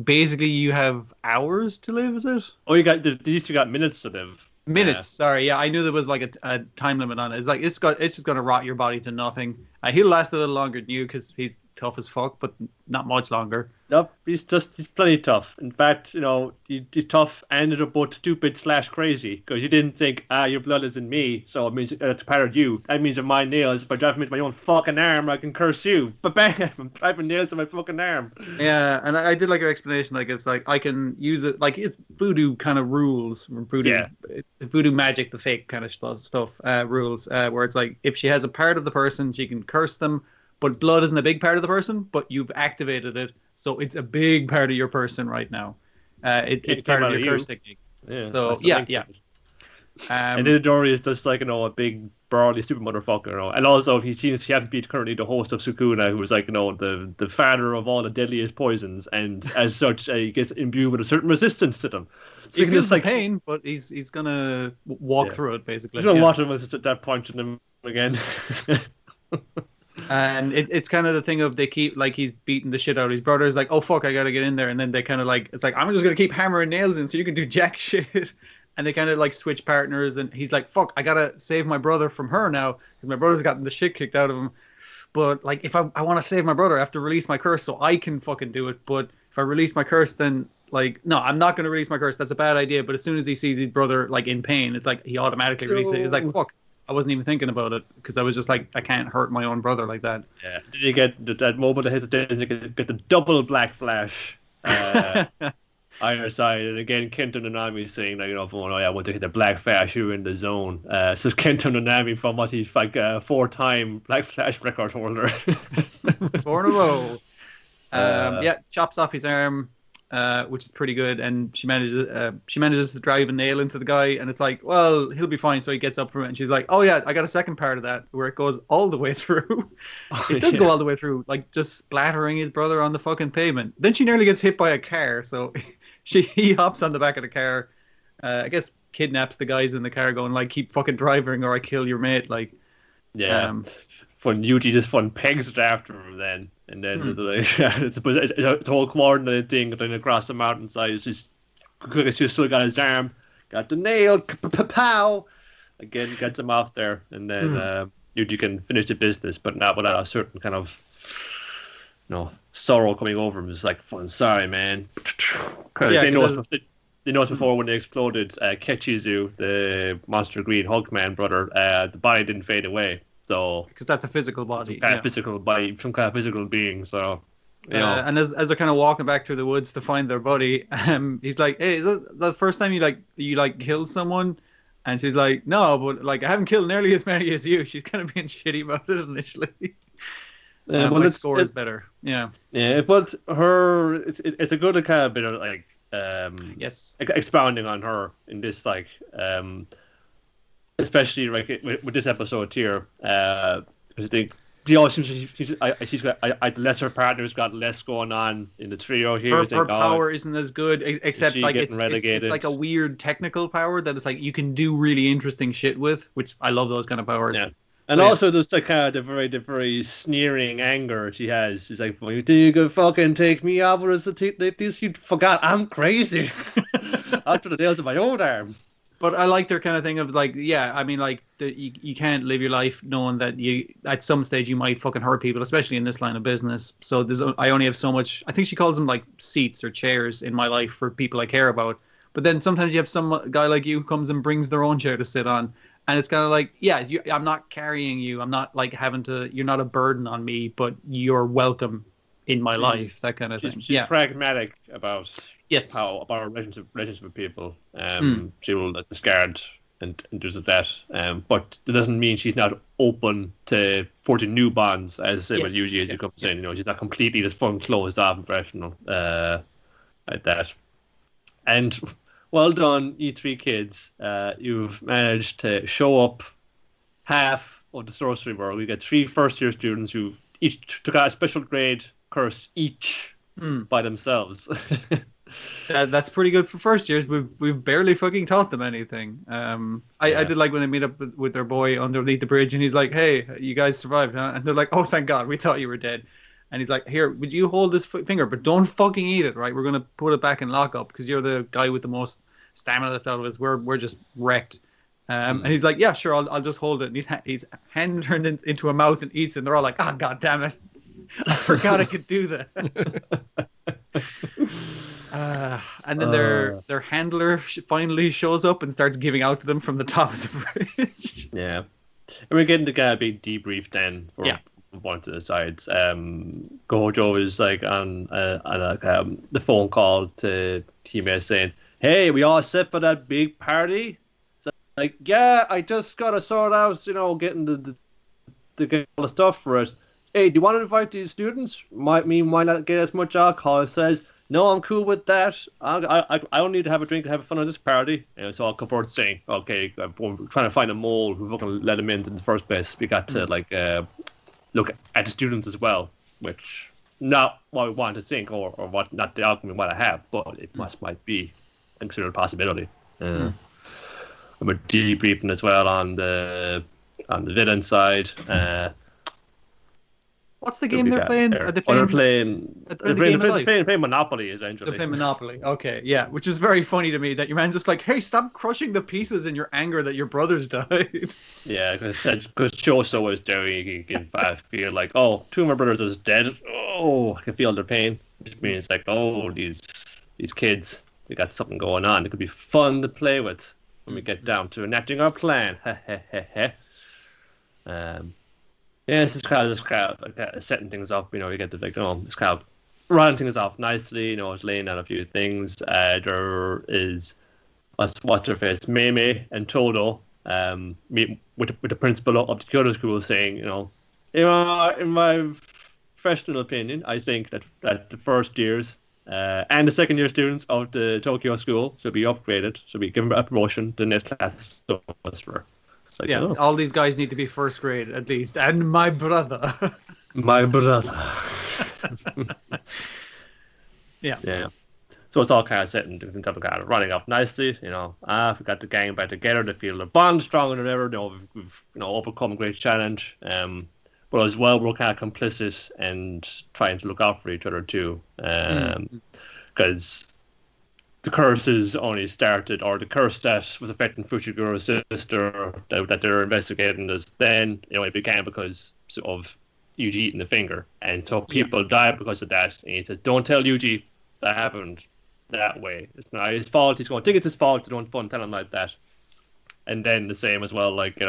basically you have hours to live, is it? Oh, these two got minutes to live. Minutes, sorry. Yeah, I knew there was like a time limit on it. It's like, it's just going to rot your body to nothing. He'll last a little longer than you because he's tough as fuck, but not much longer. Nope, he's plenty tough. In fact, you know, he's tough and both stupid / crazy, because you didn't think, your blood is in me, so it means it's part of you. That means in my nails, if I drive them into my own fucking arm, I can curse you. But bang, I'm driving nails in my fucking arm. Yeah, and I did like an explanation, like, it's like, I can use it, like, it's voodoo kind of rules, voodoo magic, the fake kind of stuff, rules, where it's like, if she has a part of the person, she can curse them, but blood isn't a big part of the person, but you've activated it, so it's a big part of your person right now. It's part of your curse technique. Yeah, so yeah. And Itadori is just like, you know, a big burly super motherfucker, you know. And also he happens to be currently the host of Sukuna, who is like, you know, the father of all the deadliest poisons, and as such, he gets imbued with a certain resistance to them. So he feels like pain, but he's gonna walk through it basically. He's gonna watch him at that point in him again. And it's kind of the thing of, they keep, like, he's beating the shit out of his brothers, like, oh fuck, I gotta get in there, and then they kind of like, it's like, I'm just gonna keep hammering nails in so you can do jack shit. And they kind of like switch partners, and he's like, fuck, I gotta save my brother from her now because my brother's gotten the shit kicked out of him. But like, if I want to save my brother, I have to release my curse so I can fucking do it. But if I release my curse, then like, no, I'm not going to release my curse. That's a bad idea. But as soon as he sees his brother like in pain, it's like he automatically releases it. He's like, fuck, I wasn't even thinking about it because I was just like, I can't hurt my own brother like that. Yeah. Did you get that moment of hesitation? You get the double black flash. Either side, and again, Kento Nanami saying, like, you know, oh yeah, I want to hit the black flash, you're in the zone. So Kento Nanami from what he's like 4-time black flash record holder. 4 in a row. Yeah, chops off his arm, which is pretty good, and she manages to drive a nail into the guy, and it's like, well, he'll be fine. So he gets up from it, and she's like, oh yeah, I got a second part of that where it goes all the way through. It does go all the way through, like just splattering his brother on the fucking pavement. Then she nearly gets hit by a car, so he hops on the back of the car. I guess kidnaps the guys in the car, going like, "Keep fucking driving, or I kill your mate." Like, yeah. Fun Yuji just fun pegs it after him then, and then it's like it's a whole coordinated thing going across the mountainside. It's just still got his arm, got the nail, pow. Again, gets him off there, and then Yuji can finish the business, but not without a certain kind of, sorrow coming over him. It's like, "Fun, sorry, man." Because they noticed before when they exploded Kechizu, the monster green Hulkman brother, the body didn't fade away. So because that's a physical body, some kind of physical body, some kind of physical being. So and as they're kind of walking back through the woods to find their buddy, he's like, "Hey, is that the first time you killed someone?" And she's like, "No, but like I haven't killed nearly as many as you." She's kind of being shitty about it initially. My score is better. Yeah, but it's a good kind of bit of like expounding on her in this like especially like with this episode here, because I think she's got lesser partner's got less going on in the trio here. Her power isn't as good, except like it's like a weird technical power that it's like you can do really interesting shit with, which I love those kind of powers. Yeah. And also there's like the very sneering anger she has. She's like, "Well, do you go fucking take me out with this? You forgot I'm crazy." After the nails of my own arm. But I like their kind of thing of like, I mean, like you can't live your life knowing that you at some stage you might fucking hurt people, especially in this line of business. So I only have so much. I think she calls them like seats or chairs in my life for people I care about. But then sometimes you have some guy like you who comes and brings their own chair to sit on, and it's kind of like, I'm not carrying you. I'm not like having to. You're not a burden on me, but you're welcome in my life. That kind of thing. She's pragmatic about. Yes. About our relationship with people. She will discard and do that. But it doesn't mean she's not open to forging new bonds, as I say with Yuji as you come in. She's not completely just fun closed off and professional like that. And well done, you three kids. You've managed to show up half of the sorcery world. We got 3 first-year students who each took out a special grade curse each by themselves. That's pretty good for first years. We've barely fucking taught them anything. I did like when they meet up with their boy underneath the bridge, and he's like, "Hey, you guys survived, huh?" And they're like, "Oh, thank God, we thought you were dead." And he's like, "Here, would you hold this finger, but don't fucking eat it, right? We're gonna put it back in lockup because you're the guy with the most stamina left out of us. We're just wrecked." And he's like, "Yeah, sure, I'll just hold it." And his hand turned into a mouth and eats it. And they're all like, "Ah, God damn it, I forgot I could do that." And then their handler finally shows up and starts giving out to them from the top of the bridge. Yeah, and we're getting the big debrief then for one of the sides. Gojo is like on the phone call to Hime saying, "Hey, we all set for that big party?" It's like, "Yeah, I just gotta sort out, getting the all the stuff for it. Hey, do you want to invite these students? Might not get as much alcohol." It says, "No, I'm cool with that. I don't need to have a drink to have fun at this party." And so I'll come forward saying, "Okay, we're trying to find a mole who fucking let him in the first place. We got to look at the students as well, which not what we want to think or what not the outcome we want to have, but it might be considered a possibility." And we're debriefing as well on the villain side. What's the game they're playing? They're playing Monopoly, essentially. They're playing Monopoly. Okay, yeah, which is very funny to me that your man's just like, "Hey, stop crushing the pieces in your anger that your brothers died." Yeah, because Choso is there, you can feel like, "Oh, 2 of my brothers is dead. Oh, I can feel their pain." Which means like, "Oh, these kids, they got something going on. It could be fun to play with when we get down to enacting our plan." Yeah, this is kind of setting things up. You get this kind of running things off nicely. It's laying down a few things. There is what's her face, Meme and Todo meet with the principal of the Kyoto school, saying, in my professional opinion, I think that the first years and the second year students of the Tokyo school should be upgraded, should be given a promotion. The next class is for. Like, all these guys need to be first grade at least. And my brother. My brother. Yeah. So it's all kind of sitting, different type of kind of running up nicely. We got the gang back together. They feel the bond stronger than ever. We've overcome a great challenge. But as well, we're kind of complicit and trying to look out for each other too. Because the curses only started, or the curse that was affecting Fushiguro's sister that they're investigating is then, it began because of Yuji eating the finger. And so people died because of that. And he says, don't tell Yuji that happened that way. It's not his fault. He's going to think it's his fault. So don't fun tell him like that. And then the same as well, like, in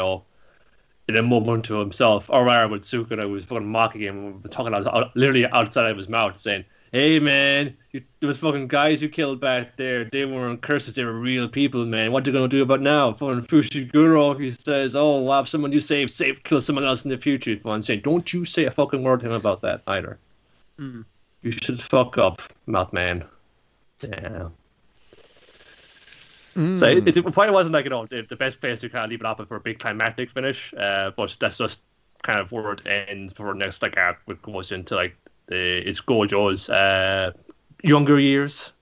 a moment to himself, or rather with Sukuna, was fucking mocking him, talking literally outside of his mouth, saying, hey man, there was fucking guys you killed back there. They weren't curses, they were real people, man. What are you gonna do about now? Fucking Fushiguro, he says, oh, we'll have someone you save, kill someone else in the future. I'm saying, don't you say a fucking word to him about that either. You should fuck up, mouth man. Yeah. So it probably wasn't like, the best place to kind of leave it off for a big climactic finish, but that's just kind of where it ends before the next arc, which goes into like it's Gojo's younger years.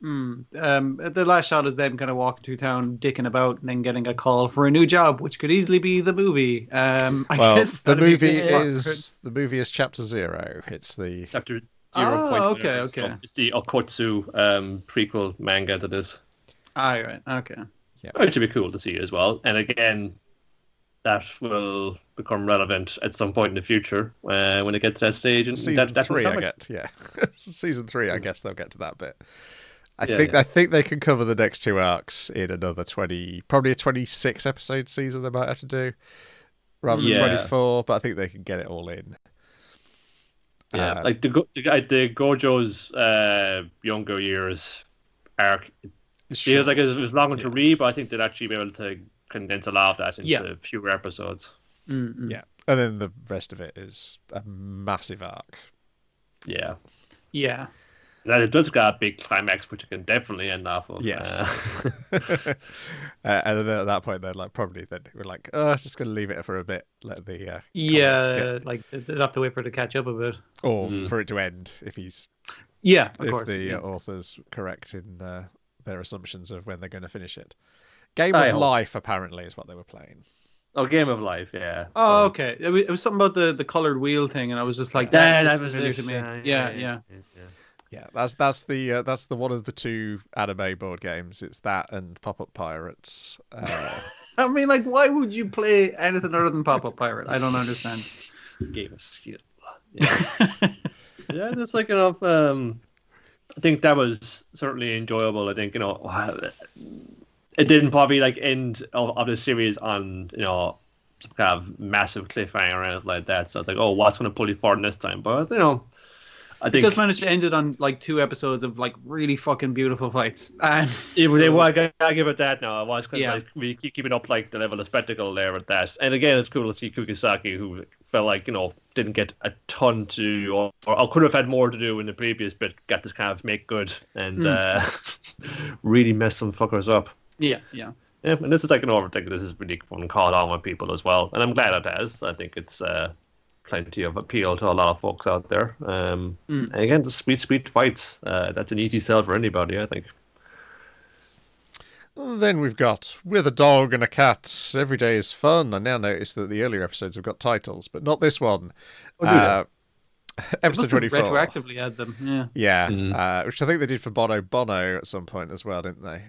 The last shot is them kind of walking through town, dicking about, and then getting a call for a new job, which could easily be the movie. I guess the movie is Chapter 0. It's the Chapter 0. Okay. It's the Okotsu prequel manga to this. Right. Okay. Yeah. It should be cool to see as well. And again, that will become relevant at some point in the future when they get to that stage. And Season 3, I get. Yeah. Season 3, I guess they'll get to that bit. I think they can cover the next 2 arcs in another 20, probably a 26 episode season they might have to do, rather than 24. But I think they can get it all in. Yeah, like the Gojo's younger years arc. Feels like it was long to read, but I think they'd actually be able to condense a lot of that into fewer episodes. Yeah, and then the rest of it is a massive arc. Yeah. That it does got a big climax, which it can definitely end off of. Yes. And then at that point, we're like, it's just going to leave it for a bit. Let the like they'd have to wait for it to catch up a bit, or for it to end if he's of if course, the author's correct in their assumptions of when they're going to finish it. Game of Life apparently is what they were playing. Oh, Game of Life, yeah. Oh, okay. It was something about the colored wheel thing, and I was just like, that was it to me. Yeah. Yeah, that's the one of the 2 anime board games. It's that and Pop-Up Pirates. I mean, like, why would you play anything other than Pop-Up Pirate? I don't understand. Game of skill. Yeah, that's like I think that was certainly enjoyable. I think it didn't probably like end of the series on some kind of massive cliffhanger or anything like that. So I was like, oh, what's going to pull you forward this time? But I think it does manage to end it on like 2 episodes of like really fucking beautiful fights. I give it that now. I was kind of like we keep keeping up like the level of spectacle there with that. And again, it's cool to see Kugisaki, who felt like didn't get a ton to or could have had more to do in the previous bit, got to kind of make good and really mess some fuckers up. Yeah, and this is like I think this is really fun caught on with people as well, and I'm glad it has. I think it's plenty of appeal to a lot of folks out there. And again, the sweet fights. That's an easy sell for anybody, I think. Then we've got With a Dog and a Cat. Every Day is Fun. I now notice that the earlier episodes have got titles, but not this one. Episode 24. Retroactively add them, yeah. Which I think they did for Bono at some point as well, didn't they?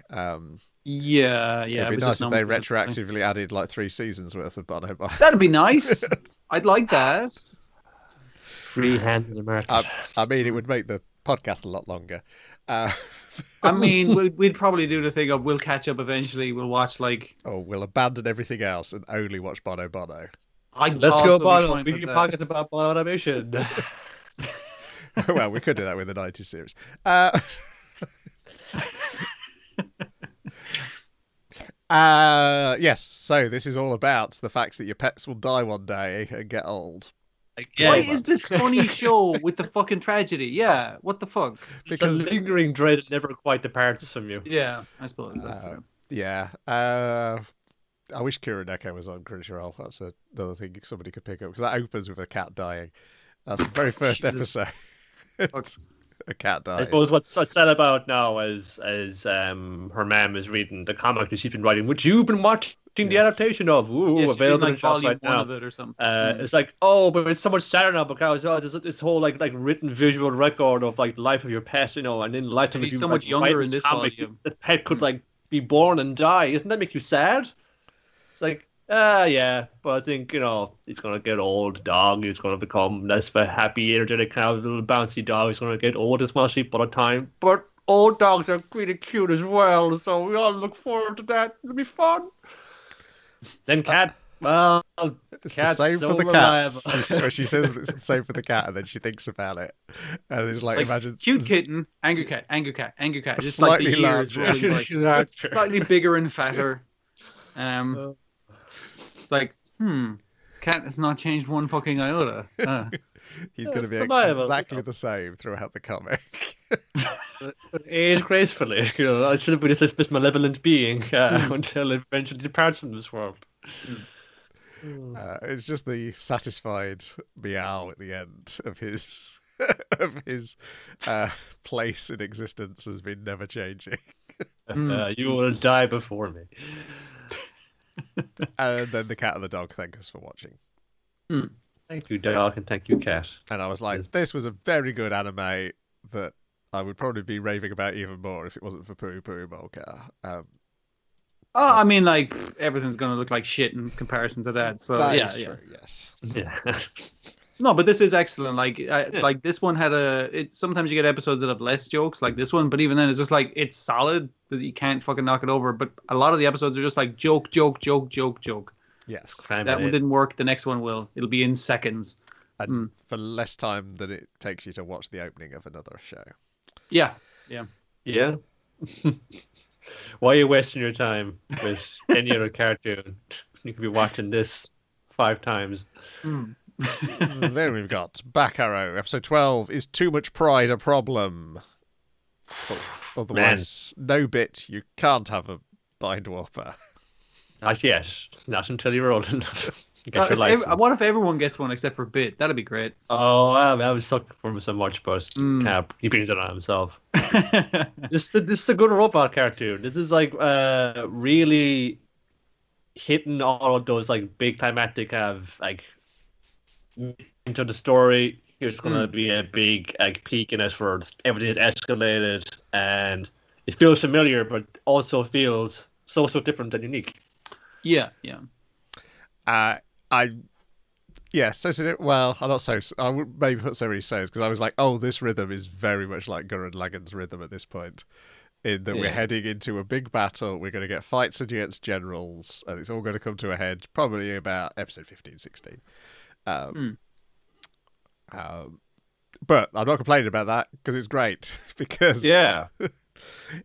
Yeah. It'd be nice if they retroactively added like 3 seasons worth of Bono. That'd be nice. I'd like that. Free hand in the market. I mean, it would make the podcast a lot longer. I mean, we'd probably do the thing of we'll catch up eventually. We'll watch we'll abandon everything else and only watch Bono. Let's go, Bono. We can podcast about Bono animation. Well, we could do that with the 90s series. Yes, so this is all about the fact that your pets will die one day and get old. Why is this funny show with the fucking tragedy? Yeah, what the fuck? Because the lingering dread never quite departs from you. Yeah, I suppose that's true. Yeah. I wish Kuroneko was on Crunchyroll. That's another thing somebody could pick up, because that opens with a cat dying. That's the very first episode. a cat dies. I suppose what's sad about now is her mom is reading the comic that she's been writing, which you've been watching the adaptation of. Ooh, available in shops right now. Of it or something. It's like, oh, but it's so much sadder now because there's this whole like written visual record of like the life of your pet, and in the lifetime he's so much younger in this comic, volume. the pet could like be born and die. Doesn't that make you sad? It's like, yeah, but I think he's gonna get old dog. He's gonna become less of a happy, energetic kind of little bouncy dog. He's gonna get old as well, sheep all the time. But old dogs are pretty cute as well, so we all look forward to that. It'll be fun. Then cat. Well, it's the same for the cat. She says it's the same for the cat, and then she thinks about it, and it's like imagine cute kitten, angry cat, angry cat, angry cat. Just slightly like the ears larger, like, slightly bigger and fatter. It's like, cat has not changed one fucking iota. He's going to be exactly the same throughout the comic. Age gracefully. I should have been this malevolent being until it eventually departs from this world. It's just the satisfied meow at the end of his place in existence has been never changing. You will die before me. And then the cat and the dog thank us for watching. Thank you, dog, and thank you, cat. And I was like, this was a very good anime that I would probably be raving about even more if it wasn't for Puri Puri Molcar. I mean, like, everything's going to look like shit in comparison to that. So, that is true, yes. Yeah. No, but this is excellent. Like, like this one had sometimes you get episodes that have less jokes, like this one, but even then, it's just like, it's solid, because you can't fucking knock it over. But a lot of the episodes are just like joke, joke, joke, joke, joke. Yes. That one didn't work. The next one will. It'll be in seconds. And for less time than it takes you to watch the opening of another show. Yeah. Why are you wasting your time with any other cartoon? You could be watching this 5 times. Then we've got Back Arrow, episode 12. Is too much pride a problem? Otherwise, no bit. You can't have a bind warper. Not yet. Not until you're old enough. Get your license. What if everyone gets one except for Bit? That'd be great. Oh, I was stuck for him so much, but he brings it on himself. This is a good robot cartoon. This is like really hitting all of those like big climactic into the story. Here's going to be a big peak in it where everything is escalated, and it feels familiar, but also feels so different and unique. Yeah. I would maybe put so many says because I was like, oh, this rhythm is very much like Gurren Lagann's rhythm at this point. In that we're heading into a big battle, we're going to get fights against generals, and it's all going to come to a head probably about episode 15, 16. But I'm not complaining about that because it's great. Because it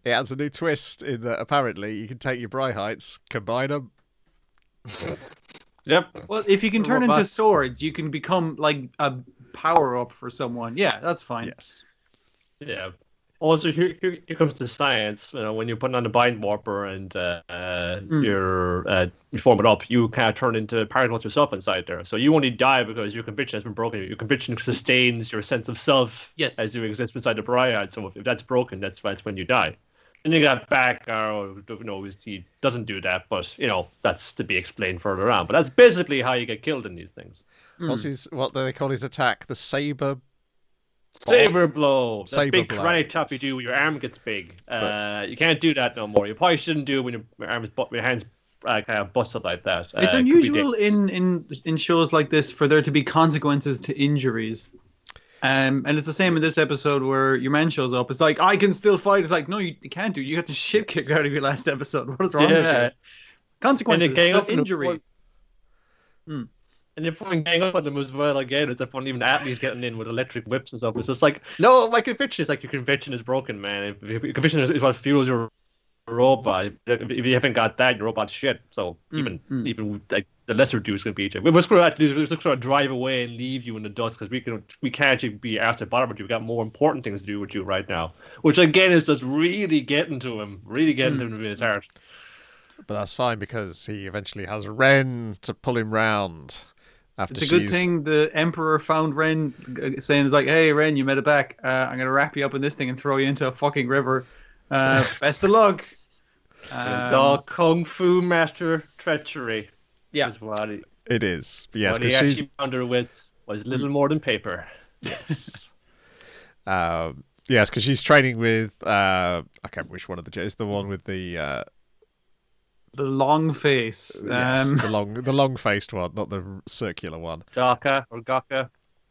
adds a new twist in that apparently you can take your Bryhites, combine them. Yep. Well, if you can turn into swords, you can become like a power up for someone. Yeah, that's fine. Yes. Yeah. Also, here comes the science. When you're putting on the bind warper and you form it up, you can't turn into particles yourself inside there. So you only die because your conviction has been broken. Your conviction sustains your sense of self as you exist inside the Bryad. So if that's broken, that's when you die. And you got Back Arrow, he doesn't do that, but that's to be explained further on. But that's basically how you get killed in these things. What do they call his attack? The saber blow. That big karate chop you do when your arm gets big. You can't do that no more. You probably shouldn't do it when your hands kind of busted like that. It's unusual in shows like this for there to be consequences to injuries. And it's the same in this episode where your man shows up. It's like, I can still fight. It's like, no, you can't do. You got the shit kicked out of you last episode. What is wrong with you? Consequences to injury. And you're fucking gang up on them as well again. It's like when even athletes getting in with electric whips and stuff. It's just like, no, my conviction is like your conviction is broken, man. If your conviction is what fuels your robot. If you haven't got that, your robot's shit. So even like the lesser dude's gonna beat you. We're just gonna drive away and leave you in the dust because we can't actually be asked to bother with you. We've got more important things to do with you right now. Which again is just really getting to him, in his heart. But that's fine because he eventually has Ren to pull him round. After it's a good thing the Emperor found Ren, saying, it's like, hey, Ren, you made it back. I'm going to wrap you up in this thing and throw you into a fucking river. Best of luck. It's all Kung Fu master treachery. Yeah. Is what it is. Yes, what he actually bound with was little more than paper. Yes. Yes, because she's training with I can't remember which one of the... It's the one with the long face. Yes, the long-faced one, not the circular one. Gaka.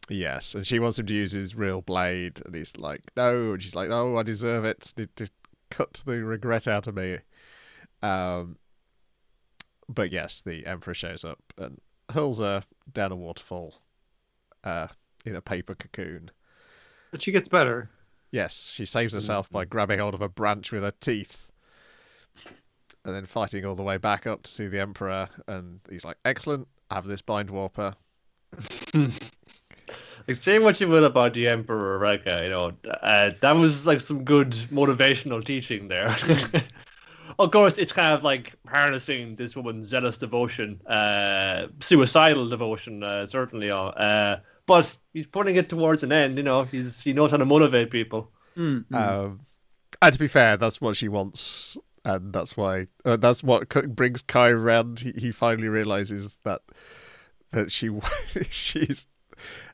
Yes, and she wants him to use his real blade, and he's like, no, and she's like, no, I deserve it. Need to cut the regret out of me. But yes, the Emperor shows up and hurls her down a waterfall in a paper cocoon. But she gets better. Yes, she saves herself by grabbing hold of a branch with her teeth and then fighting all the way back up to see the Emperor. And he's like, excellent, have this bind warper. Like, say what you will about the Emperor Reka, that was like some good motivational teaching there. Of course, it's kind of like harnessing this woman's zealous devotion, suicidal devotion, certainly. But he's putting it towards an end. He knows how to motivate people. And to be fair, that's what she wants, and that's why that's what brings Kai around. He finally realizes that she's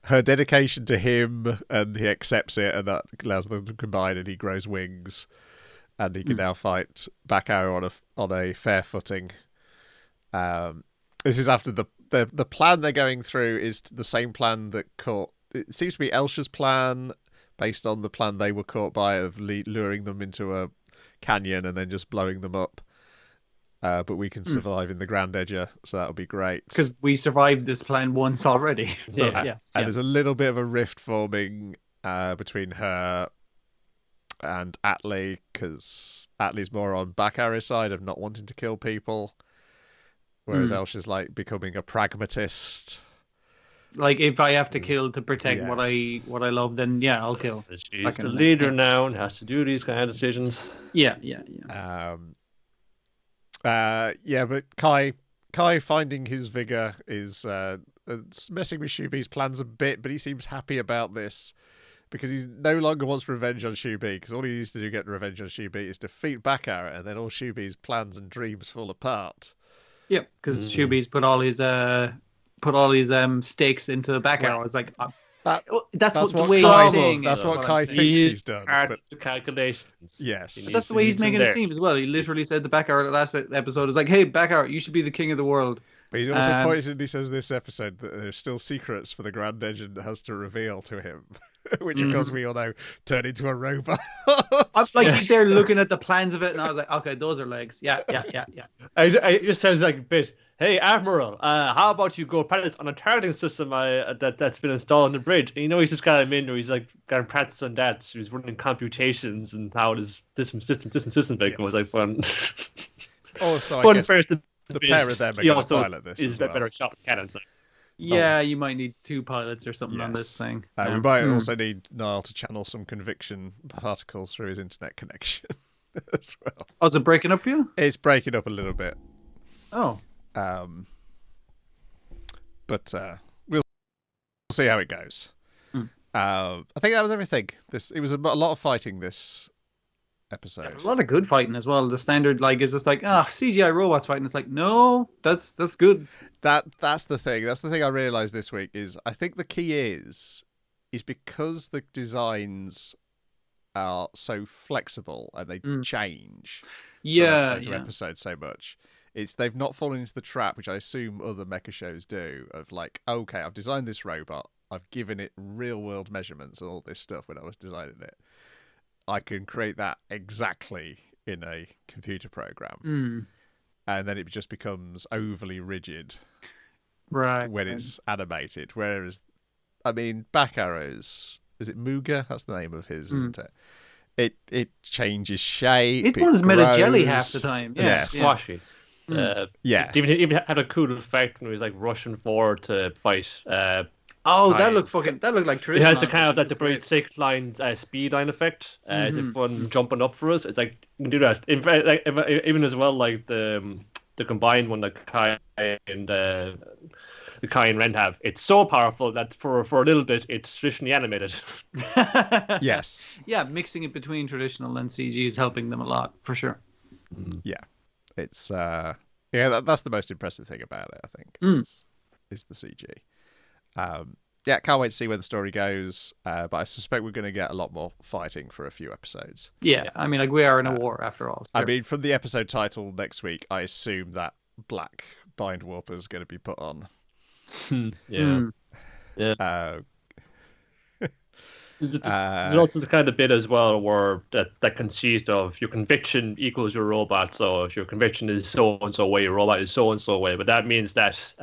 her dedication to him, and he accepts it, and that allows them to combine, and he grows wings. And he can now fight Bakao on a fair footing. This is after the plan they're going through is the same plan that caught... It seems to be Elsha's plan, based on the plan they were caught by of luring them into a canyon and then just blowing them up. But we can survive in the Grand Edger, so that'll be great. Because we survived this plan once already. So, yeah. And there's a little bit of a rift forming between her and Atlee, because Atlee's more on Bakaro's side of not wanting to kill people, whereas Elsha's like becoming a pragmatist. Like, if I have to kill to protect what I love, then I'll kill. She's the leader now and has to do these kind of decisions. Yeah. But Kai finding his vigor is messing with Shubi's plans a bit, but he seems happy about this. Because he no longer wants revenge on Shubi, because all he needs to do to get revenge on Shubi is defeat Bakar, and then all Shubi's plans and dreams fall apart. Yep, because Shubi's put all his stakes into Bakar. I was like, that's what the way he's saying. That's what Kai thinks he's done. But the calculations. Yes, but that's the way he's making it seem as well. He literally said to Bakar last episode is like, "Hey, Bakar, you should be the king of the world." But he's also pointed. He says this episode that there's still secrets for the Grand Engine has to reveal to him. Which, of course, we all know turn into a robot. He's there looking at the plans of it, and I was like, okay, those are legs. Yeah. It just sounds like a bit. Hey, Admiral, how about you go practice on a targeting system that's been installed on the bridge? And he's just kind of in there. He's like kind of practice on that. So he's running computations and how this system goes. Like fun. Also, I guess the pair of them are going to pilot this. Is a better shot with cannons. Yeah, you might need two pilots or something on this thing. We might also need Niall to channel some conviction particles through his internet connection as well. Oh, is it breaking up you? It's breaking up a little bit. Oh. But we'll see how it goes. I think that was everything. It was a lot of fighting this episode. A lot of good fighting as well. The standard is just like CGI robots fighting. It's like, no, that's good. That's the thing. That's the thing I realized this week is I think the key is because the designs are so flexible and they change from episode to episode so much. They've not fallen into the trap, which I assume other mecha shows do, of like, okay, I've designed this robot, I've given it real world measurements and all this stuff when I was designing it. I can create that exactly in a computer program. And then it just becomes overly rigid when it's animated. Whereas, I mean, Bakarow's, is it Muga? That's the name of his, isn't it? It changes shape. It's one made of jelly half the time. Yeah, squashy. Even had a cool effect when he was like rushing forward to fight. That looked like traditional. It has the kind of like the very thick lines speed line effect. As if one jumping up for us. It's like you can do that. In fact, like even as well like the combined one, like Kai and the Kai and Ren have. It's so powerful that for a little bit, it's traditionally animated. Yes. Yeah, mixing it between traditional and CG is helping them a lot, for sure. Yeah. It's that's the most impressive thing about it, I think. Is the CG. Yeah, can't wait to see where the story goes. But I suspect we're going to get a lot more fighting for a few episodes. Yeah, I mean, like, we are in a war after all. So. I mean, from the episode title next week, I assume that black bind warper is going to be put on. Yeah. There's also the kind of bit as well where that conceived of your conviction equals your robot. So if your conviction is so and so way, your robot is so and so way. But that means that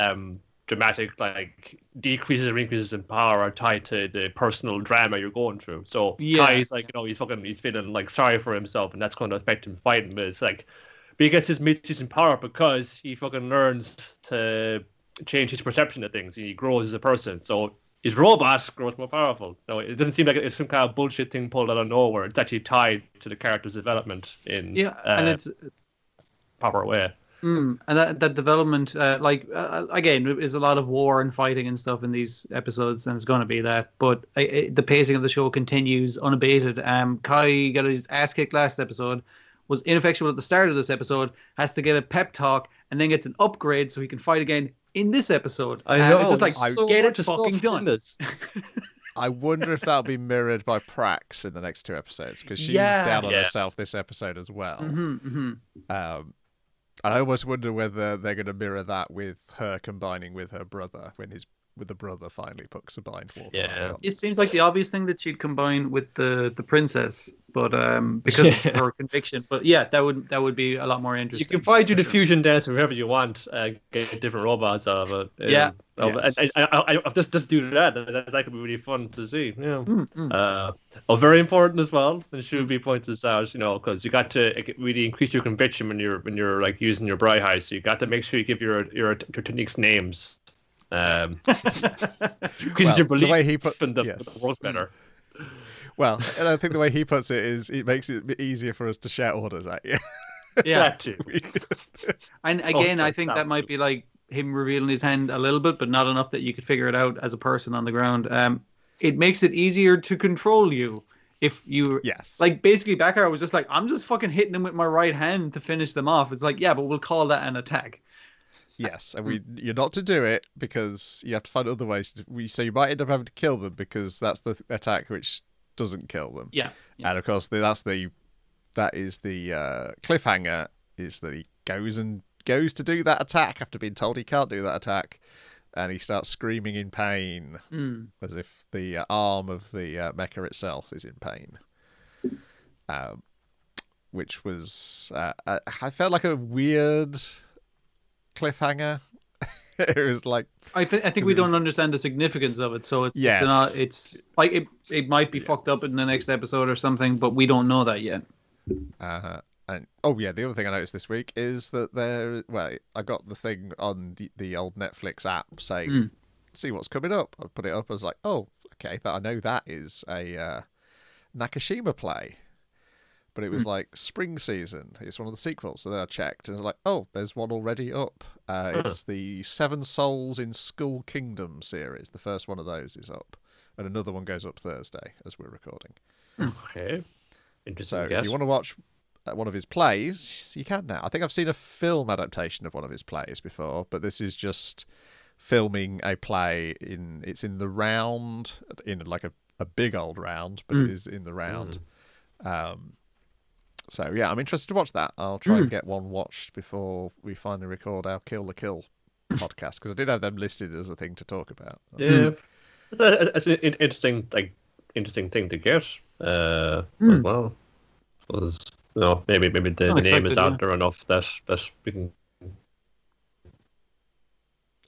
dramatic like decreases or increases in power are tied to the personal drama you're going through. So Kai's like, he's feeling like sorry for himself, and that's going to affect him fighting. But it's like, but he gets his mid-season power because he fucking learns to change his perception of things. He grows as a person. So his robot grows more powerful. No, it doesn't seem like it's some kind of bullshit thing pulled out of nowhere. It's actually tied to the character's development in and it's proper way. And that development, again, is a lot of war and fighting and stuff in these episodes, and it's going to be that. But the pacing of the show continues unabated. Kai got his ass kicked last episode, was ineffectual at the start of this episode, has to get a pep talk, and then gets an upgrade so he can fight again in this episode. I know. It's just like, get it fucking done. I wonder if that'll be mirrored by Prax in the next two episodes, because she's down on herself this episode as well. I almost wonder whether they're going to mirror that with her combining with her brother when the brother finally puts a bind warper. Yeah, it seems like the obvious thing that she'd combine with the princess, but because of her conviction. But yeah, that would be a lot more interesting. You can find the fusion dance wherever you want, get different robots out of it. Yeah, I just do that. That could be really fun to see. Yeah. Very important as well. And Shubi points this out, because you got to really increase your conviction when you're like using your Brihai. So you got to make sure you give your techniques names. Because your belief the way he the world better. Well, and I think the way he puts it is it makes it easier for us to shout orders at you. Yeah, that too. And again, I think that might be like him revealing his hand a little bit, but not enough that you could figure it out as a person on the ground. It makes it easier to control you if you like. Basically, Bakar was just like, I'm just fucking hitting them with my right hand to finish them off. It's like, yeah, but we'll call that an attack. Yes, and you're not to do it because you have to find other ways. So you might end up having to kill them because that's the attack which doesn't kill them. Yeah. And of course that is the cliffhanger, is that he goes to do that attack after being told he can't do that attack, and he starts screaming in pain as if the arm of the mecha itself is in pain. Which was I felt like a weird cliffhanger. It was like I think we don't understand the significance of it, so it's like it might be fucked up in the next episode or something, but we don't know that yet. And the other thing I noticed this week is that I got the thing on the old Netflix app saying see what's coming up. I put it up, I was like, oh, okay, I know that is a Nakashima play. But it was like Spring Season. It's one of the sequels. So then I checked and I was like, oh, there's one already up. It's the Seven Souls in Skull Kingdom series. The first one of those is up. And another one goes up Thursday as we're recording. Okay. Interesting. So if you want to watch one of his plays, you can now. I think I've seen a film adaptation of one of his plays before, but this is just filming a play it's in the round, in like a big old round, but it is in the round. So yeah, I'm interested to watch that. I'll try and get one watched before we finally record our Kill the Kill podcast, because I did have them listed as a thing to talk about. That's an interesting thing to get as well. Because maybe the name is out there enough that we can.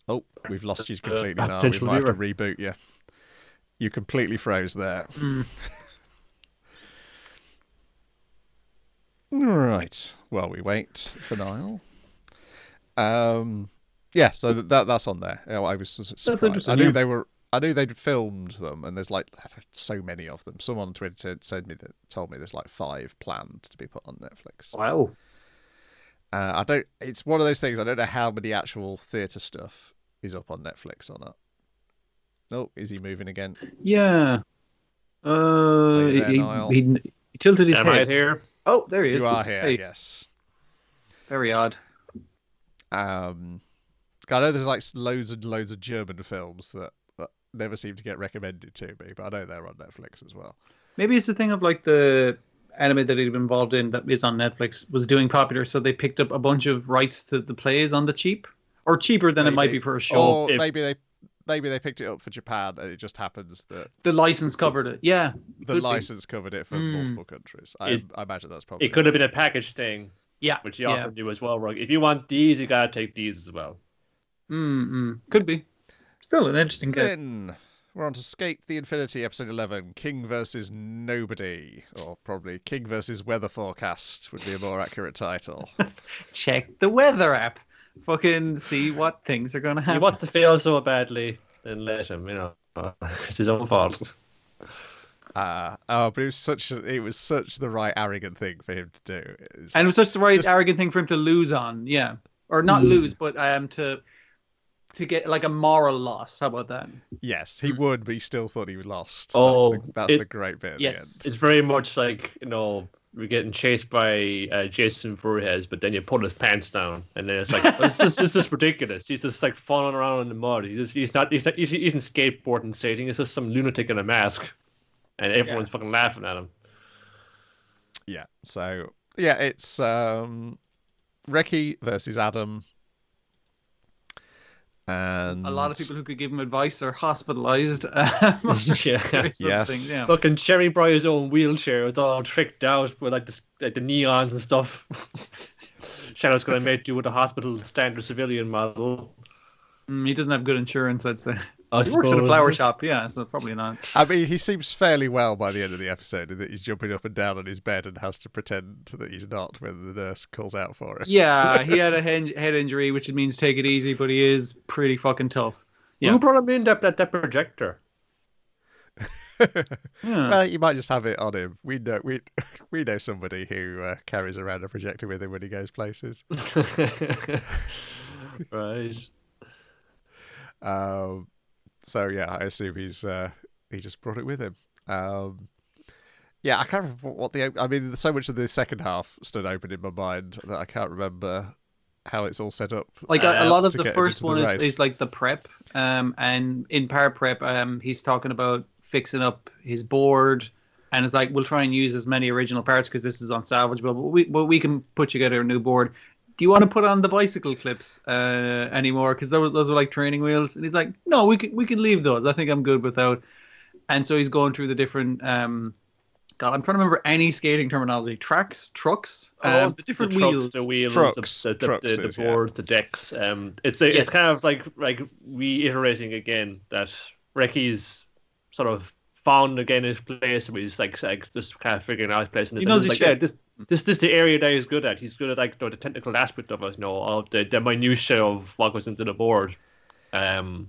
Oh, we've lost you completely now. We might have to reboot you. You completely froze there. Right. Well, we wait for Niall. So that's on there. I was surprised. I knew they'd filmed them, and there's like so many of them. Someone on Twitter told me there's like 5 planned to be put on Netflix. Wow. It's one of those things. I don't know how many actual theatre stuff is up on Netflix or not. Oh, is he moving again? Yeah. Are you there, Niall? He tilted his Am head. I here? Oh, there he is. You are here, Hey. yes. Very odd. I know there's like loads and loads of German films that never seem to get recommended to me, but I know they're on Netflix as well. Maybe it's a thing of like the anime that he'd been involved in that is on Netflix was doing popular, so they picked up a bunch of rights to the plays on the cheap, or cheaper than it might be for a show. Or maybe they picked it up for Japan, and it just happens that the license covered it. Yeah, the license covered it for multiple countries. I imagine that's probably. It could have been a package thing. Yeah, which you often do as well. Right? If you want these, you gotta take these as well. Could be. Still an interesting game. Then we're on to Skate the Infinity, episode 11, King versus Nobody, or probably King versus Weather Forecast would be a more accurate title. Check the weather app. Fucking see what things are going to happen. He wants to fail so badly, then let him. It's his own fault. But it was such the right arrogant thing for him to do. And it was such the right arrogant thing for him to lose on, yeah, or not lose, but to get like a moral loss. How about that? Yes, he would, but he still thought he lost. Oh, that's the great bit. At the end. It's very much like we're getting chased by Jason Voorhees, but then you pull his pants down, and then it's like this is ridiculous. He's just like falling around in the mud. He's isn't skateboarding skating. He's just some lunatic in a mask, and everyone's fucking laughing at him. Yeah. So it's Reki versus Adam. And a lot of people who could give him advice are hospitalized. Yes. Fucking Cherry Briar's own wheelchair was all tricked out with like the neons and stuff. Shadow's gonna make do with a hospital standard civilian model. He doesn't have good insurance, I'd say. He works at a flower shop, so probably not. I mean, he seems fairly well by the end of the episode, in that he's jumping up and down on his bed and has to pretend that he's not when the nurse calls out for him. Yeah, he had a head injury, which means take it easy, but he is pretty fucking tough. Yeah. Who brought him in that projector? Well, you might just have it on him. We know somebody who carries around a projector with him when he goes places. Right. So yeah, I assume he just brought it with him. Yeah, I can't remember I mean, so much of the second half stood open in my mind that I can't remember how it's all set up. Like a lot of the first one is like the prep, and in part prep, he's talking about fixing up his board, and it's like we'll try and use as many original parts because this is unsalvageable, but we can put together a new board. Do you want to put on the bicycle clips anymore? Because those are like training wheels. And he's like, no, we can leave those. I think I'm good without. And so he's going through the different. God, I'm trying to remember any skating terminology. Trucks, the different wheels, the wheels, the boards, the decks. It's kind of like reiterating again that Reki's sort of found again his place. Where he's like just kind of figuring out his place. And he knows his shit. This is the area that he's good at. He's good at like the technical aspect of it, of the minutiae of what goes into the board. Like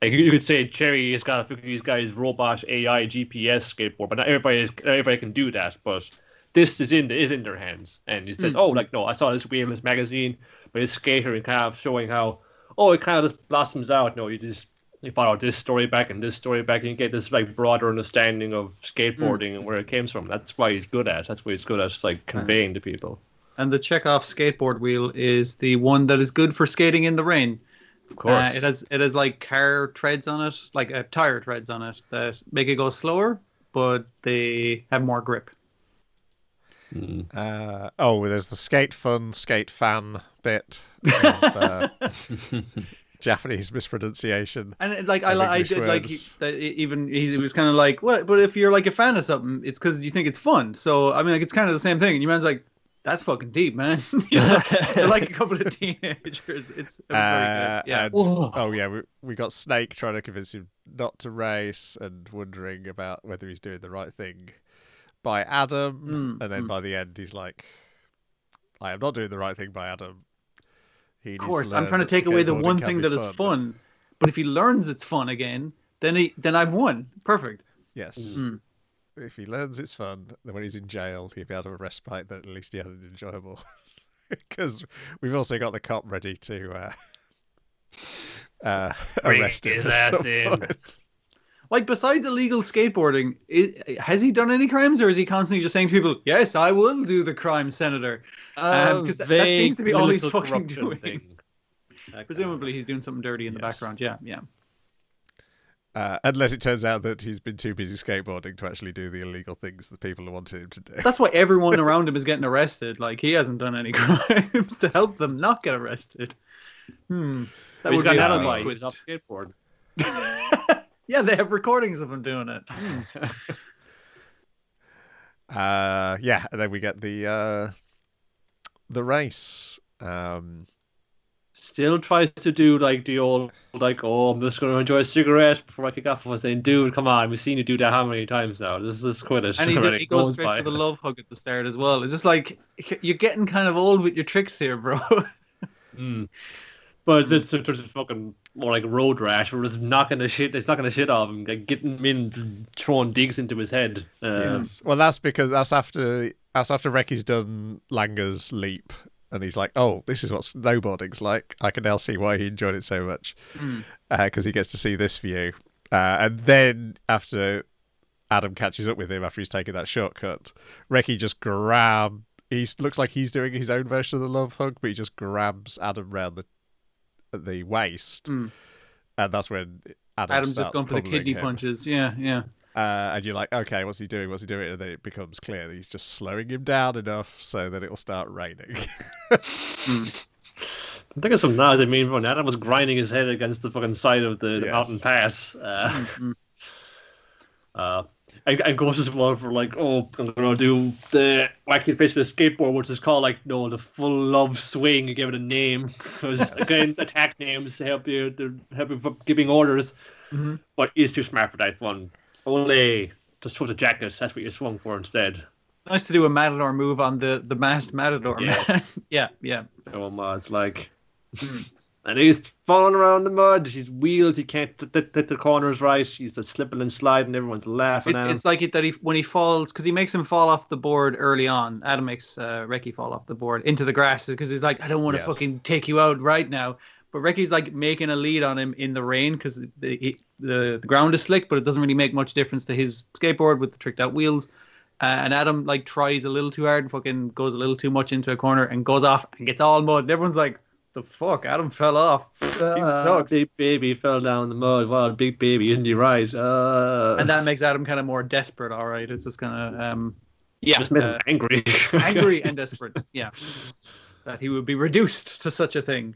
you could say Cherry has got to figure these guys robot AI GPS skateboard, but not everybody can do that. But this is in their hands, and he says, "Oh, like no, I saw this wheel in this magazine, but it's skater and kind of showing how it kind of just blossoms out. No, you follow this story back and this story back, and you get this like broader understanding of skateboarding and where it came from. That's why he's good at. That's what he's good at, like conveying to people. And the Chekhov skateboard wheel is the one that is good for skating in the rain. Of course, it has like car treads on it, like tire treads on it that make it go slower, but they have more grip. There's the skate fan bit. Of, Japanese mispronunciation, and like I did like he was kind of like, what? But if you're like a fan of something, it's because you think it's fun. So I mean, like it's kind of the same thing. And your man's like, that's fucking deep, man. They're like a couple of teenagers. It's very good. Yeah. We got Snake trying to convince him not to race and wondering about whether he's doing the right thing by Adam, and then by the end he's like, I am not doing the right thing by Adam. Of course, I'm trying to take away the one thing that is fun. But if he learns it's fun again, then I've won. Perfect. Yes. If he learns it's fun, then when he's in jail, he'll be able to have a respite that at least he had it enjoyable. Because we've also got the cop ready to arrest him his at ass some in. point. Like, besides illegal skateboarding, has he done any crimes, or is he constantly just saying to people, "Yes, I will do the crime, Senator"? Because that seems to be all he's fucking doing. Thing. Presumably, he's doing something dirty in the background. Yeah. Unless it turns out that he's been too busy skateboarding to actually do the illegal things that people wanted him to do. That's why everyone around him is getting arrested. Like, he hasn't done any crimes to help them not get arrested. That would be an alibi. He's off skateboard. Yeah, they have recordings of him doing it. And then we get the race. Still tries to do like the old I'm just going to enjoy a cigarette before I kick off. I was saying, dude, come on, we've seen you do that how many times now? Let's quit it. And he goes straight for the love hug at the start as well. It's just like, you're getting kind of old with your tricks here, bro. But it's sort of fucking more like road rash. We're just knocking the shit off him, like getting him in, throwing digs into his head. Yes. Well, that's because that's after Reki's done Langer's leap, and he's like, "Oh, this is what snowboarding's like." I can now see why he enjoyed it so much, because he gets to see this view. And then after Adam catches up with him after he's taken that shortcut, Reki just he looks like he's doing his own version of the love hug, but he just grabs Adam round the waist, and that's when Adam's just going for the kidney punches. Yeah. And you're like, okay, what's he doing? And then it becomes clear that he's just slowing him down enough so that it'll start raining. I think of some noise. I mean, when Adam was grinding his head against the fucking side of the mountain pass. And goes as well for like, I'm gonna do the wacky face of the skateboard, which is called the full love swing. You give it a name, because again, attack names help you from giving orders. But he's too smart for that one. Only just throw the jacket. That's what you swung for instead. Nice to do a Matador move on the masked Matador. Yes. yeah. Oh, it's like. And he's falling around the mud. His wheels, he can't hit the corners right. He's just slipping and sliding. Everyone's laughing at him. It's like when he falls, because he makes him fall off the board early on. Adam makes Reki fall off the board into the grass because he's like, I don't want to fucking take you out right now. But Reki's like making a lead on him in the rain because the ground is slick, but it doesn't really make much difference to his skateboard with the tricked out wheels. And Adam like tries a little too hard and fucking goes a little too much into a corner and goes off and gets all mud. And everyone's like, the fuck? Adam fell off. He sucks. Big baby fell down the mud. Wow, big baby, isn't he right? And that makes Adam kind of more desperate, all right? It's just kind of, just made him angry. Angry and desperate, yeah. That he would be reduced to such a thing.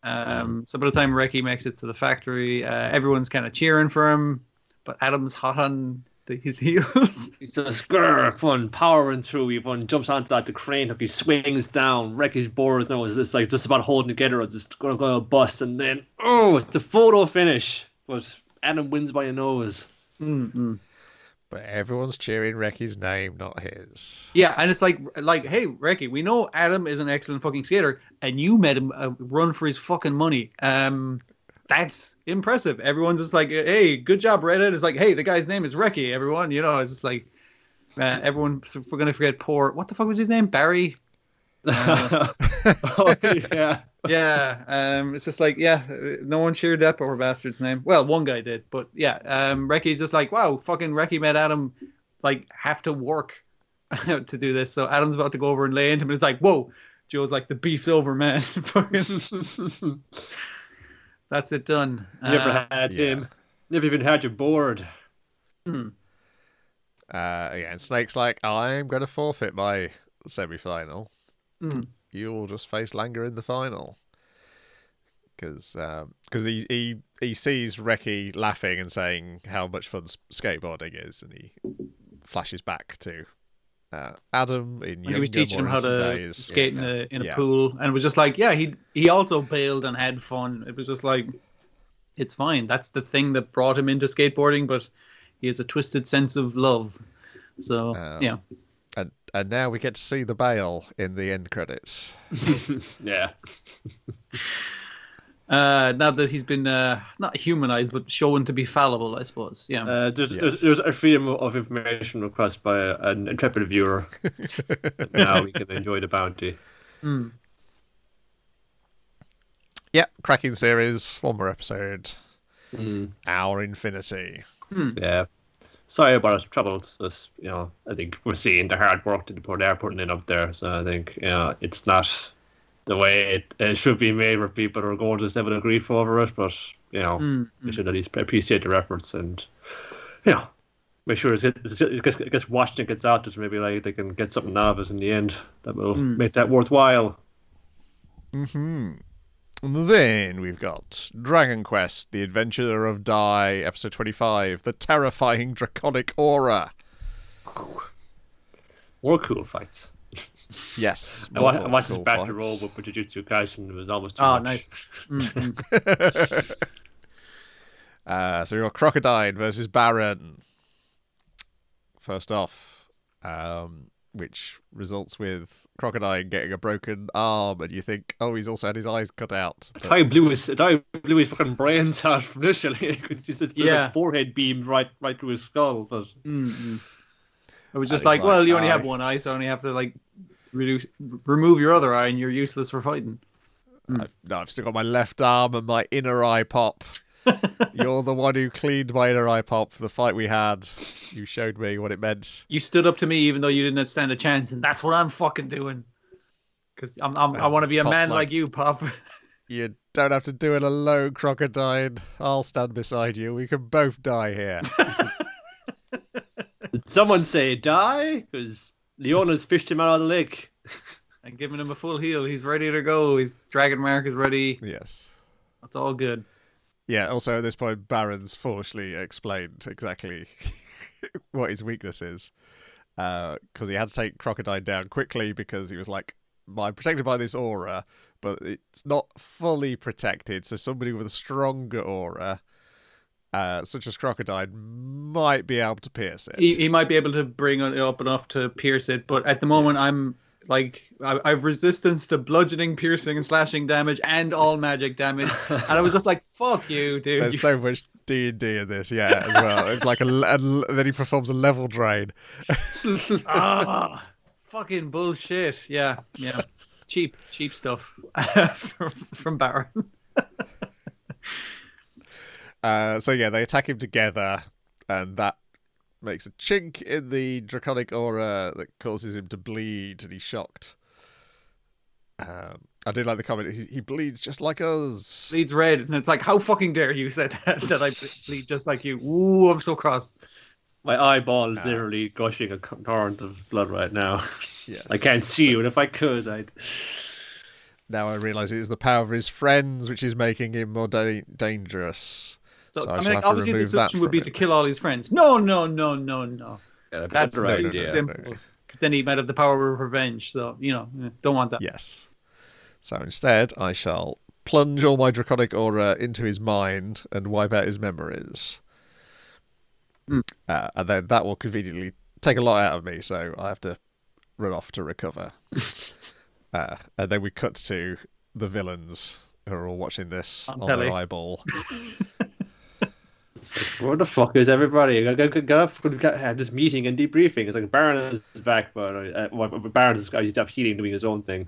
So by the time Reki makes it to the factory, everyone's kind of cheering for him, but Adam's hot on his heels. He's just fun powering through. Everyone jumps onto the crane hook. He swings down. Reki's board now is like just about holding together. It's just going to bust, and then it's the photo finish. But Adam wins by a nose. But everyone's cheering Reki's name, not his. Yeah, and it's like, hey, Reki, we know Adam is an excellent fucking skater, and you made him run for his fucking money. That's impressive. Everyone's just like, hey, good job, Redhead. It's like, hey, the guy's name is Reki, everyone. It's just like, everyone, we're going to forget poor, what the fuck was his name? Barry? Yeah. It's just like, no one cheered that poor bastard's name. Well, one guy did, but Reki's just like, wow, fucking Reki made Adam like have to work to do this. So Adam's about to go over and lay into him, and it's like, whoa. Joe's like, the beef's over, man. Fucking... That's it done. Never had him. Never even had your board. And Snake's like, I'm going to forfeit my semi-final. You'll just face Langer in the final. Because he sees Reki laughing and saying how much fun skateboarding is, and he flashes back to Adam in younger, he was teaching him how to days. skate in a pool, and it was just like, he also bailed and had fun. It was just like, it's fine. That's the thing that brought him into skateboarding, but he has a twisted sense of love. So and now we get to see the bail in the end credits. Yeah. Now that he's been not humanized but shown to be fallible, I suppose. Yeah. There's a freedom of information request by an intrepid viewer. Now we can enjoy the bounty. Yeah, cracking series. One more episode. Mm. Our Infinity. Yeah. Sorry about troubles. Just, I think we're seeing the hard work that they're putting in up there. So I think, it's not the way it should be made where people are going to this level of grief over it. But, we should at least appreciate their efforts and, make sure it gets watched and gets out. Just maybe like they can get something out of it in the end that will make that worthwhile. Mm-hmm. And then we've got Dragon Quest, The Adventure of Dai, episode 25, The Terrifying Draconic Aura. More cool fights. Yes. I watched this battle roll with Jujutsu Kaisen. It was almost too much. Nice. So we've got Crocodile versus Baron. First off, which results with Crocodile getting a broken arm, and you think, oh, he's also had his eyes cut out. But... I blew his fucking brains out initially. His forehead beamed right through his skull. But it was just like, well, you only have one eye, so only have to like remove your other eye, and you're useless for fighting. I've still got my left arm and my inner eye pop. You're the one who cleaned my inner eye pop for the fight we had. You showed me what it meant. You stood up to me even though you didn't stand a chance, and that's what I'm fucking doing. Because I want to be a man like you, Pop. You don't have to do it alone, Crocodile. I'll stand beside you. We can both die here. Did someone say die? Because Leona's fished him out of the lake. And giving him a full heal. He's ready to go. His dragon mark is ready. Yes. That's all good. Yeah, also at this point, Baron's foolishly explained exactly what his weakness is. Because he had to take Crocodile down quickly because he was like, I'm protected by this aura, but it's not fully protected. So somebody with a stronger aura, such as Crocodile, might be able to pierce it. He might be able to bring it up enough to pierce it, but at the moment I'm... Like, I've resistance to bludgeoning, piercing, and slashing damage, and all magic damage. And I was just like, fuck you, dude. There's so much D&D in this, as well. It's like then he performs a level drain. Fucking bullshit. Yeah. Cheap stuff from Baron. They attack him together, and that makes a chink in the draconic aura that causes him to bleed, and he's shocked. I do like the comment, he bleeds just like us. Bleeds red, and it's like, how fucking dare you say that I bleed just like you. Ooh, I'm so cross. My eyeball is literally gushing a torrent of blood right now. Yes. I can't see you, and if I could, I'd... Now I realise it is the power of his friends which is making him more dangerous. So I mean, obviously the solution would be to kill all his friends. No. Yeah, that's too simple. Because then he might have the power of revenge. So, don't want that. Yes. So instead, I shall plunge all my draconic aura into his mind and wipe out his memories. And then that will conveniently take a lot out of me, so I have to run off to recover. And then we cut to the villains who are all watching this on their eyeball. Where the fuck is everybody? Got this meeting and debriefing. It's like Baron is back, but Baron's he's up healing, doing his own thing.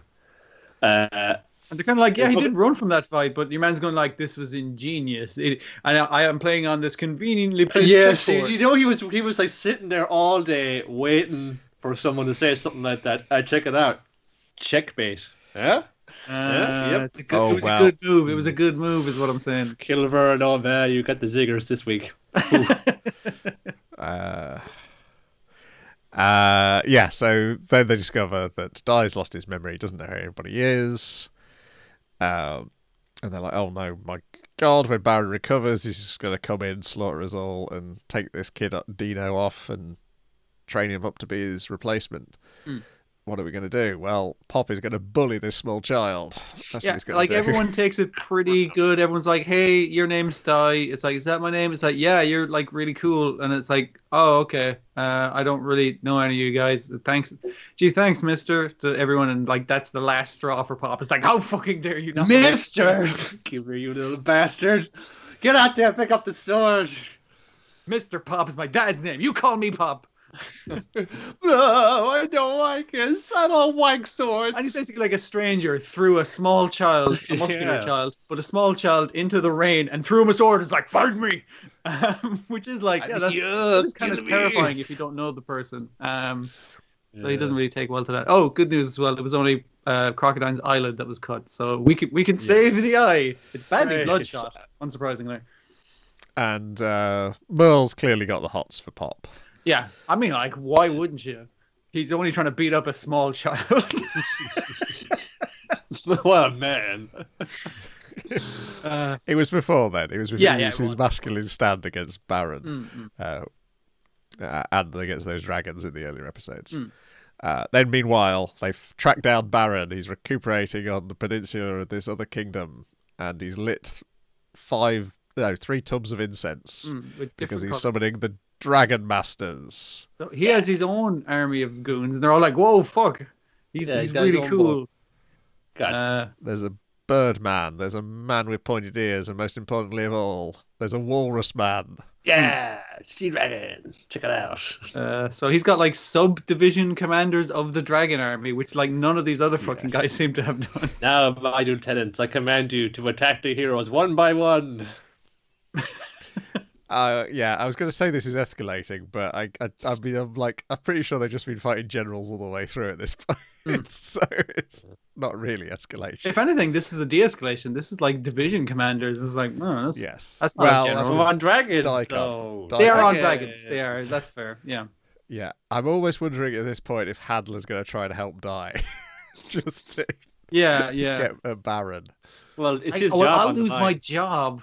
And they're kind of like, he did run from that fight, but your man's going like, this was ingenious. And I am playing on this conveniently placed chessboard. He was like sitting there all day waiting for someone to say something like that. Check it out, checkmate. Yeah. It was a good move. It was a good move, is what I'm saying. Kilver and all that. You got the ziggers this week. So then they discover that Dai's lost his memory. He doesn't know who everybody is. And they're like, oh no, my God, when Baron recovers, he's just going to come in, slaughter us all, and take this kid Dino off and train him up to be his replacement. What are we going to do? Well, Pop is going to bully this small child. That's what he's going to do. Everyone takes it pretty good. Everyone's like, hey, your name's Dai. It's like, is that my name? It's like, yeah, you're like really cool. And it's like, oh, okay. I don't really know any of you guys. Thanks. Gee, thanks, mister, to everyone. And like, that's the last straw for Pop. It's like, how fucking dare you not? Mister! Give her, you little bastard. Get out there, pick up the sword. Mr. Pop is my dad's name. You call me Pop. No, I don't like this. I don't like swords. And he's basically like a stranger threw a small child, a muscular child, but a small child into the rain and threw him a sword. It's like, fight me! Which is like, that's kind of terrifying if you don't know the person. So he doesn't really take well to that. Oh, good news as well. It was only Crocodile's eyelid that was cut. So we can save the eye. It's badly bloodshot, unsurprisingly. And Merle's clearly got the hots for Pop. Yeah, I mean, like, why wouldn't you? He's only trying to beat up a small child. What a man. It was before then. It was before his masculine stand against Baron. And against those dragons in the earlier episodes. Then, meanwhile, they've tracked down Baron. He's recuperating on the peninsula of this other kingdom. And he's lit 3 tubs of incense. Because he's summoning the Dragon Masters. So he has his own army of goons, and they're all like, "Whoa, fuck! He's really cool." There's a bird man. There's a man with pointed ears, and most importantly of all, there's a walrus man. Yeah, sea dragon. Check it out. So he's got like subdivision commanders of the dragon army, which like none of these other fucking guys seem to have done. Now, my lieutenants, I command you to attack the heroes one by one. I was going to say this is escalating, but I'm pretty sure they've just been fighting generals all the way through at this point, so it's not really escalation. If anything, this is a de-escalation. This is like division commanders. It's like, no, that's not a general. That's on dragons. They are on dragons. They are. That's fair. Yeah. Yeah, I'm always wondering at this point if Hadler's going to try to help Die, just to get a Baron. Well, it's his job. I'll lose my job.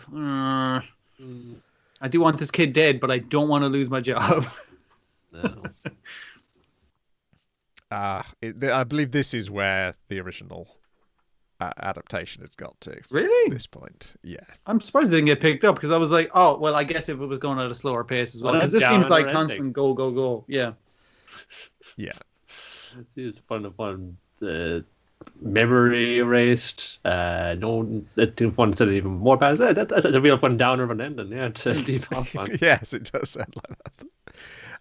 I do want this kid dead, but I don't want to lose my job. No. I believe this is where the original adaptation had got to. Really? At this point, yeah. I'm surprised it didn't get picked up because I was like, oh, well, I guess if it was going at a slower pace as well. Because this seems like constant go, go, go. Yeah. Yeah. It's fun. Memory erased. No, that one said even more bad. That's a real fun downer of an ending. Yeah, to Deep One. Yes, it does sound like that.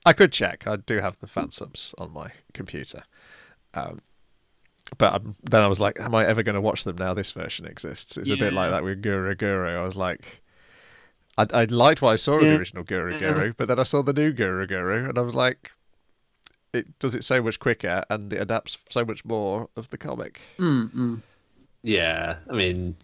I could check. I do have the fan subs on my computer, but then I was like, am I ever going to watch them now? This version exists. It's a bit like that with Guru Guru. I was like, I liked what I saw of the original Guru Guru, but then I saw the new Guru Guru, and I was like, it does it so much quicker, and it adapts so much more of the comic. Yeah, I mean,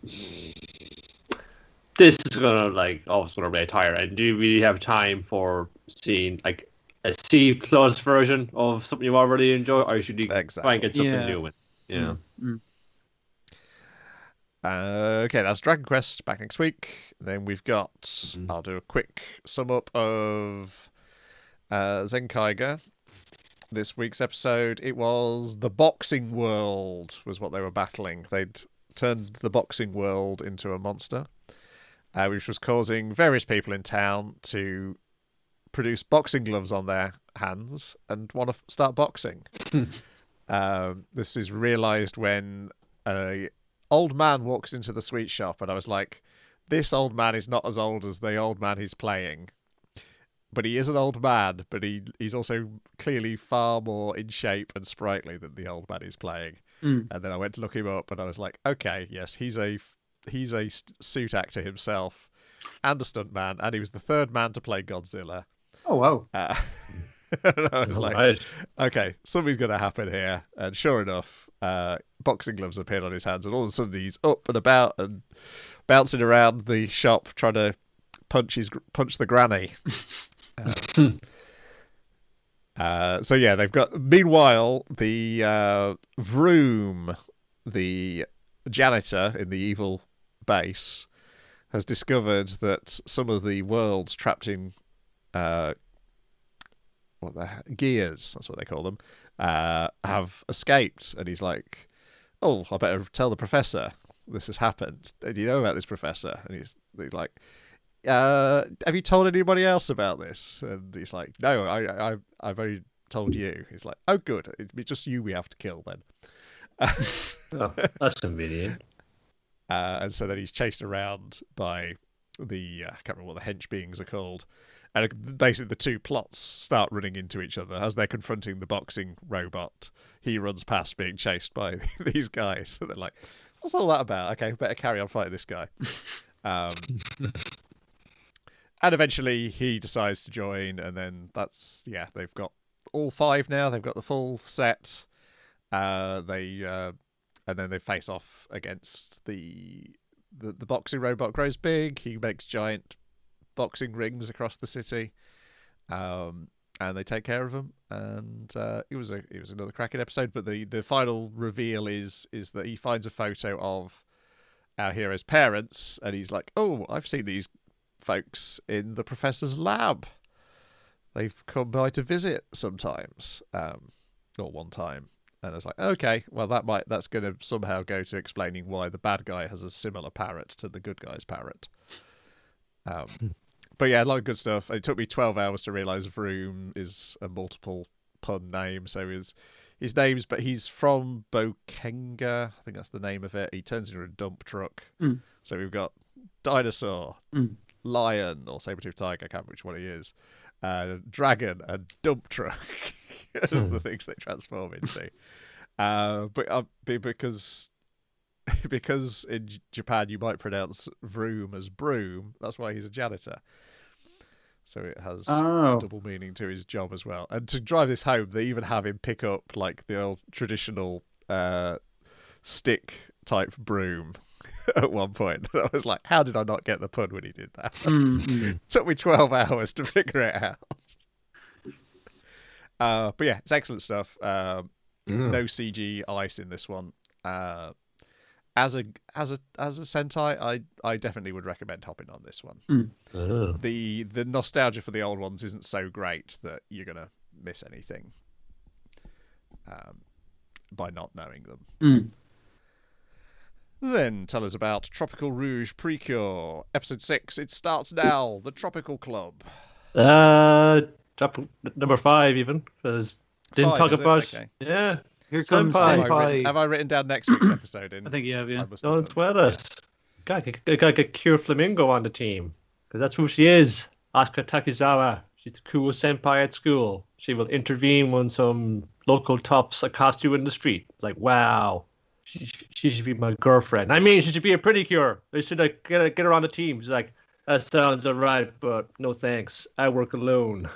this is gonna always gonna be tired. And do you really have time for seeing like a C+ version of something you already enjoy, or should you try and get something new with? Yeah. Okay, that's Dragon Quest back next week. Then we've got. I'll do a quick sum up of Zenkaiger. This week's episode, it was the boxing world was what they were battling. They'd turned the boxing world into a monster, which was causing various people in town to produce boxing gloves on their hands and want to start boxing. This is realised when a old man walks into the sweet shop, and I was like, this old man is not as old as the old man he's playing. But he is an old man, but he's also clearly far more in shape and sprightly than the old man he's playing. And then I went to look him up, and I was like, okay, yes, he's a suit actor himself, and a stuntman, and he was the third man to play Godzilla. Oh wow! And I was like, okay, something's going to happen here. And sure enough, boxing gloves appeared on his hands, and all of a sudden he's up and about and bouncing around the shop trying to punch the granny. So yeah, they've got. Meanwhile, the Vroom, the janitor in the evil base, has discovered that some of the worlds trapped in gears, that's what they call them, have escaped, and he's like, "Oh, I better tell the professor this has happened. Do you know about this, professor?" And he's like, have you told anybody else about this? And he's like, no, I've only told you. He's like, oh, good. It's just you we have to kill then. Oh, that's convenient. And so then he's chased around by the I can't remember what the hench beings are called. And basically the two plots start running into each other as they're confronting the boxing robot. He runs past being chased by these guys. So they're like, what's all that about? Okay, better carry on fighting this guy. And eventually he decides to join, and then they've got all 5 now. They've got the full set. And then they face off against the boxing robot. Grows big. He makes giant boxing rings across the city, and they take care of them. And it was another cracking episode. But the final reveal is that he finds a photo of our hero's parents, and he's like, "Oh, I've seen these folks in the professor's lab. They've come by to visit sometimes, or one time." And I was like, okay, well that's going to somehow go to explaining why the bad guy has a similar parrot to the good guy's parrot. But yeah, a lot of good stuff. It took me 12 hours to realise Vroom is a multiple pun name. So his name's, but he's from Bokenga. I think that's the name of it. He turns into a dump truck. So we've got dinosaur, lion, or saber-toothed tiger, I can't remember which one he is, dragon, and dump truck. As the things they transform into. But because in Japan you might pronounce Vroom as broom, that's why he's a janitor. So it has double meaning to his job as well. And to drive this home, they even have him pick up like the old traditional stick type broom at one point. And I was like, how did I not get the pun when he did that? It took me 12 hours to figure it out. But yeah, it's excellent stuff. No CG ice in this one. As a Sentai, I definitely would recommend hopping on this one. The nostalgia for the old ones isn't so great that you're gonna miss anything by not knowing them. Then tell us about Tropical-Rouge Precure, episode 6. It starts now. The Tropical Club. Number 5 even, because didn't talk about. Okay. Yeah, here comes Senpai. Have I written down next week's episode? I think you have, yeah. Don't sweat us. Gotta get Cure Flamingo on the team, because that's who she is. Asuka Takizawa. She's the cool senpai at school. She will intervene when some local toughs accost you in the street. It's like, wow, she should be my girlfriend. I mean, she should be a pretty cure. They should get her on the team. She's like, that sounds alright, but no thanks. I work alone.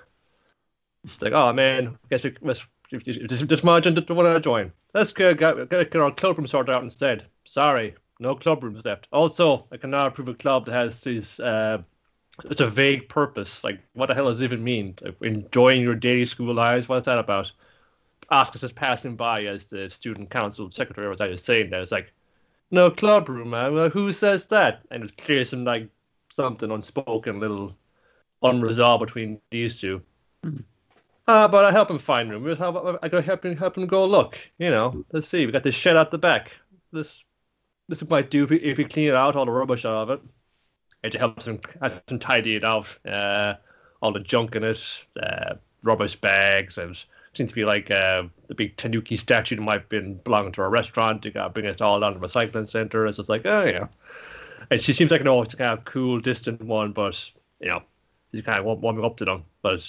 It's like, oh man, I guess this margin don't want to join. Let's get our club room sorted out instead. Sorry, no club rooms left. Also, I cannot approve a club that has these. It's a vague purpose. Like, what the hell does it even mean? Like, enjoying your daily school lives? What's that about? Asuka's just passing by as the student council secretary was just saying that. It's like, no club room, man. Well, who says that? And it's clear some like something unspoken, little unresolved between these two. But I help him find room. I go help him go look. You know, let's see. We got this shed out the back. This might do if we clean it out, all the rubbish out of it. It helps him tidy it out. All the junk in it, rubbish bags. It seems to be like the big Tanuki statue that might have been belonging to a restaurant. You got to bring it all down to the recycling center. It's just like, oh yeah. And she seems like an always kind of cool, distant one, but you know, you kind of warming up to them. But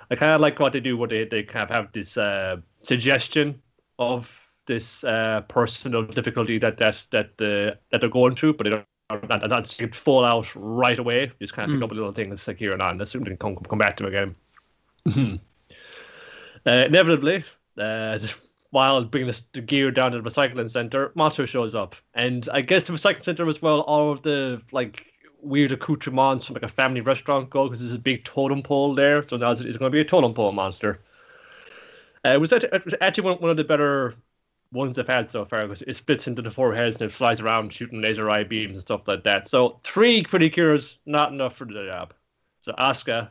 I kind of like what they do, where they kind of have this suggestion of this personal difficulty that they're going through, but they don't not fall out right away. Just kind of pick up little things like here and on. That's something come back to them again. Inevitably, while bringing the gear down to the recycling center, Monster shows up, and I guess the recycling center as well. All of the like weird accoutrements from like a family restaurant go, because there's a big totem pole there. So now it's going to be a totem pole monster. It was actually one of the better ones I've had so far, because it splits into the 4 heads and it flies around shooting laser eye beams and stuff like that. So 3 pretty cures, not enough for the job. So Asuka,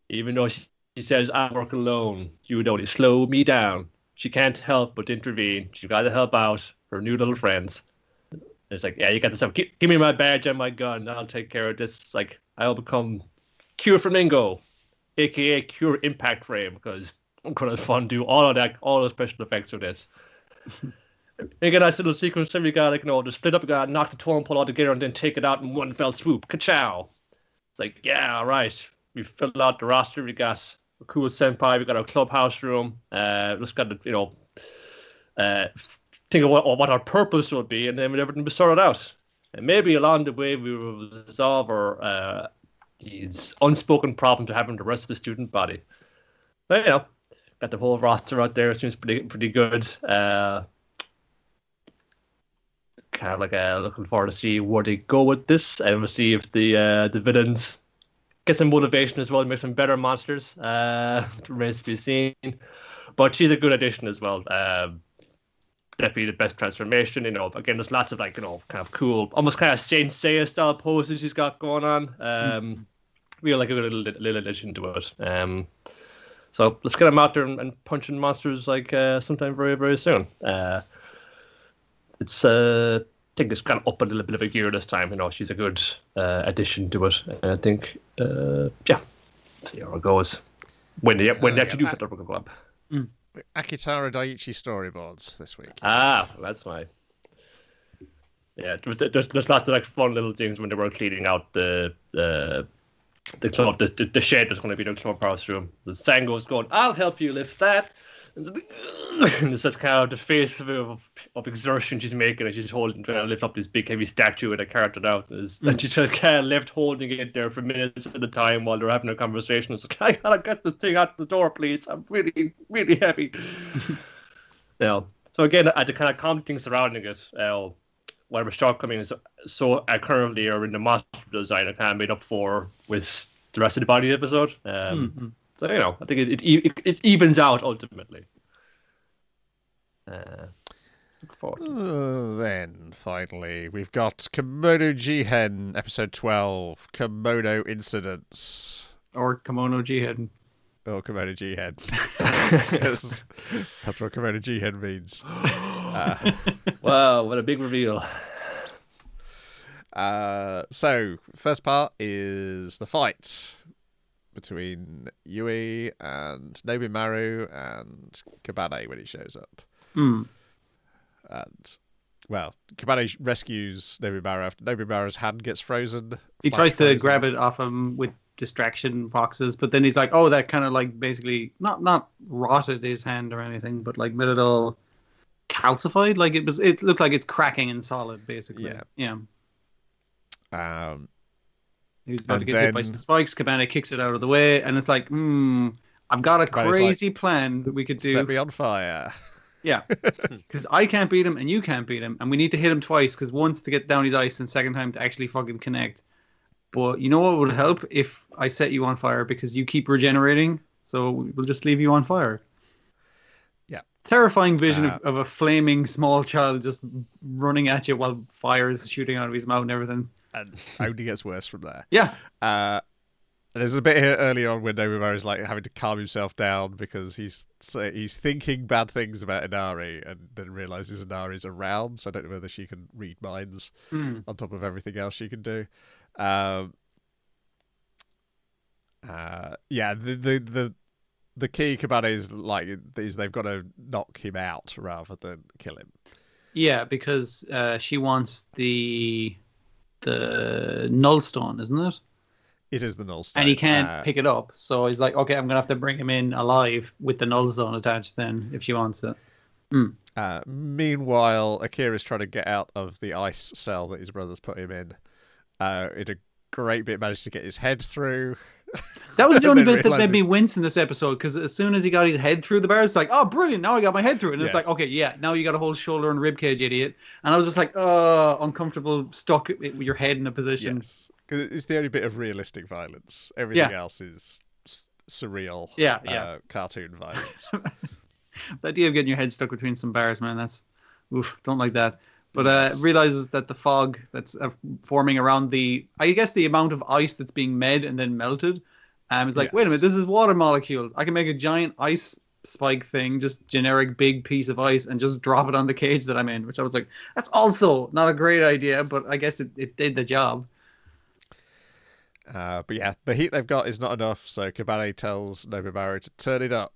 even though she says I work alone, you would only slow me down. She can't help but intervene. She's got to help out her new little friends. It's like, yeah, you got this up. Give me my badge and my gun. I'll take care of this. It's like, I'll become Cure Flamingo, aka Cure Impact Frame, because I'm gonna do all of that, all the special effects for this. You get a nice little sequence where you got, like, you know, to split up, you got to knock the totem pole all together and then take it out in one fell swoop. Ka-chow. It's like, yeah, all right. We filled out the roster. We got a cool senpai. We got a clubhouse room. Just got to, think of what our purpose will be, and then everything will be sorted out. And maybe along the way we will resolve our these unspoken problems we're having with the rest of the student body. But, got the whole roster out there. It seems pretty good. Kind of like looking forward to see where they go with this, and we'll see if the villains get some motivation as well to make some better monsters. Remains to be seen. But she's a good addition as well. Definitely the best transformation. Again, there's lots of kind of cool, almost kind of Saint Seiya style poses she's got going on. We like a little addition to it. So let's get them out there and punching monsters sometime very, very soon. It's I think it's kind of up a little bit of a gear this time. She's a good addition to it. And I think, see how it goes when they actually do set up a club. Akitara Daiichi storyboards this week. That's why. Yeah, there's lots of fun little things when they were cleaning out the club, the shed was going to be the clubhouse room. The Sango's going, "I'll help you lift that." And it's such kind of the face of exertion she's making, and she's trying to lift up this big heavy statue with a carted out. And she's kind of left holding it there for minutes at a time while they're having a conversation. It's like, I gotta get this thing out the door, please. I'm really, really heavy. So again, the kind of common things surrounding it, whatever shortcomings currently are in the monster design, are kind of made up for with the rest of the body of the episode. So I think it evens out ultimately. Look forward. Then finally, we've got Kimono Jihen, episode 12, Kimono Incidents. Or Kimono Jihen. Or Kimono Jihen. That's what Kimono Jihen means. Wow, what a big reveal. So, first part is the fight between Yui and Nobu Maru and Kabale when he shows up. And, Kabale rescues Nobu Maru after Nobu Maru's hand gets frozen. He tries to grab it off him with distraction boxes, but then he's like, oh, that kind of basically not rotted his hand or anything, but made it all calcified. It looked like it's cracking and solid, basically. Yeah. He was about to get hit by some spikes. Cabana kicks it out of the way, and it's like, I've got a crazy plan that we could do. Set me on fire. Yeah, because I can't beat him, and you can't beat him, and we need to hit him twice, because once to get down his ice, and second time to actually fucking connect. But you know what would help? If I set you on fire, because you keep regenerating, so we'll just leave you on fire. Yeah. Terrifying vision of a flaming small child just running at you while fire is shooting out of his mouth and everything. And only gets worse from there. Yeah. There's a bit here early on when Nobu is having to calm himself down because he's thinking bad things about Inari and then realizes Inari's around. So I don't know whether she can read minds on top of everything else she can do. The key Kabale is they've got to knock him out rather than kill him. Yeah, because she wants the null stone, isn't it? It is the null stone. And he can't pick it up. So he's like, okay, I'm going to have to bring him in alive with the null stone attached then, if she wants it. Meanwhile, Akira's trying to get out of the ice cell that his brother's put him in. In a great bit, managed to get his head through. That was the only bit that made me wince in this episode, because as soon as he got his head through the bars, it's like, oh, brilliant, now I got my head through it. And it's like, okay, yeah, now you got a whole shoulder and rib cage, idiot. And I was just like, oh, uncomfortable, stuck with your head in a position. Yes, because it's the only bit of realistic violence. Everything else is surreal, cartoon violence. The idea of getting your head stuck between some bars, man, that's, don't like that. But realizes that the fog that's forming around the amount of ice that's being made and then melted, is like, wait a minute, this is water molecules. I can make a giant ice spike thing, just generic big piece of ice, and just drop it on the cage that I'm in, which I was like, that's also not a great idea, but I guess it did the job. But yeah, the heat they've got is not enough, so Kabale tells Nobu Maru to turn it up.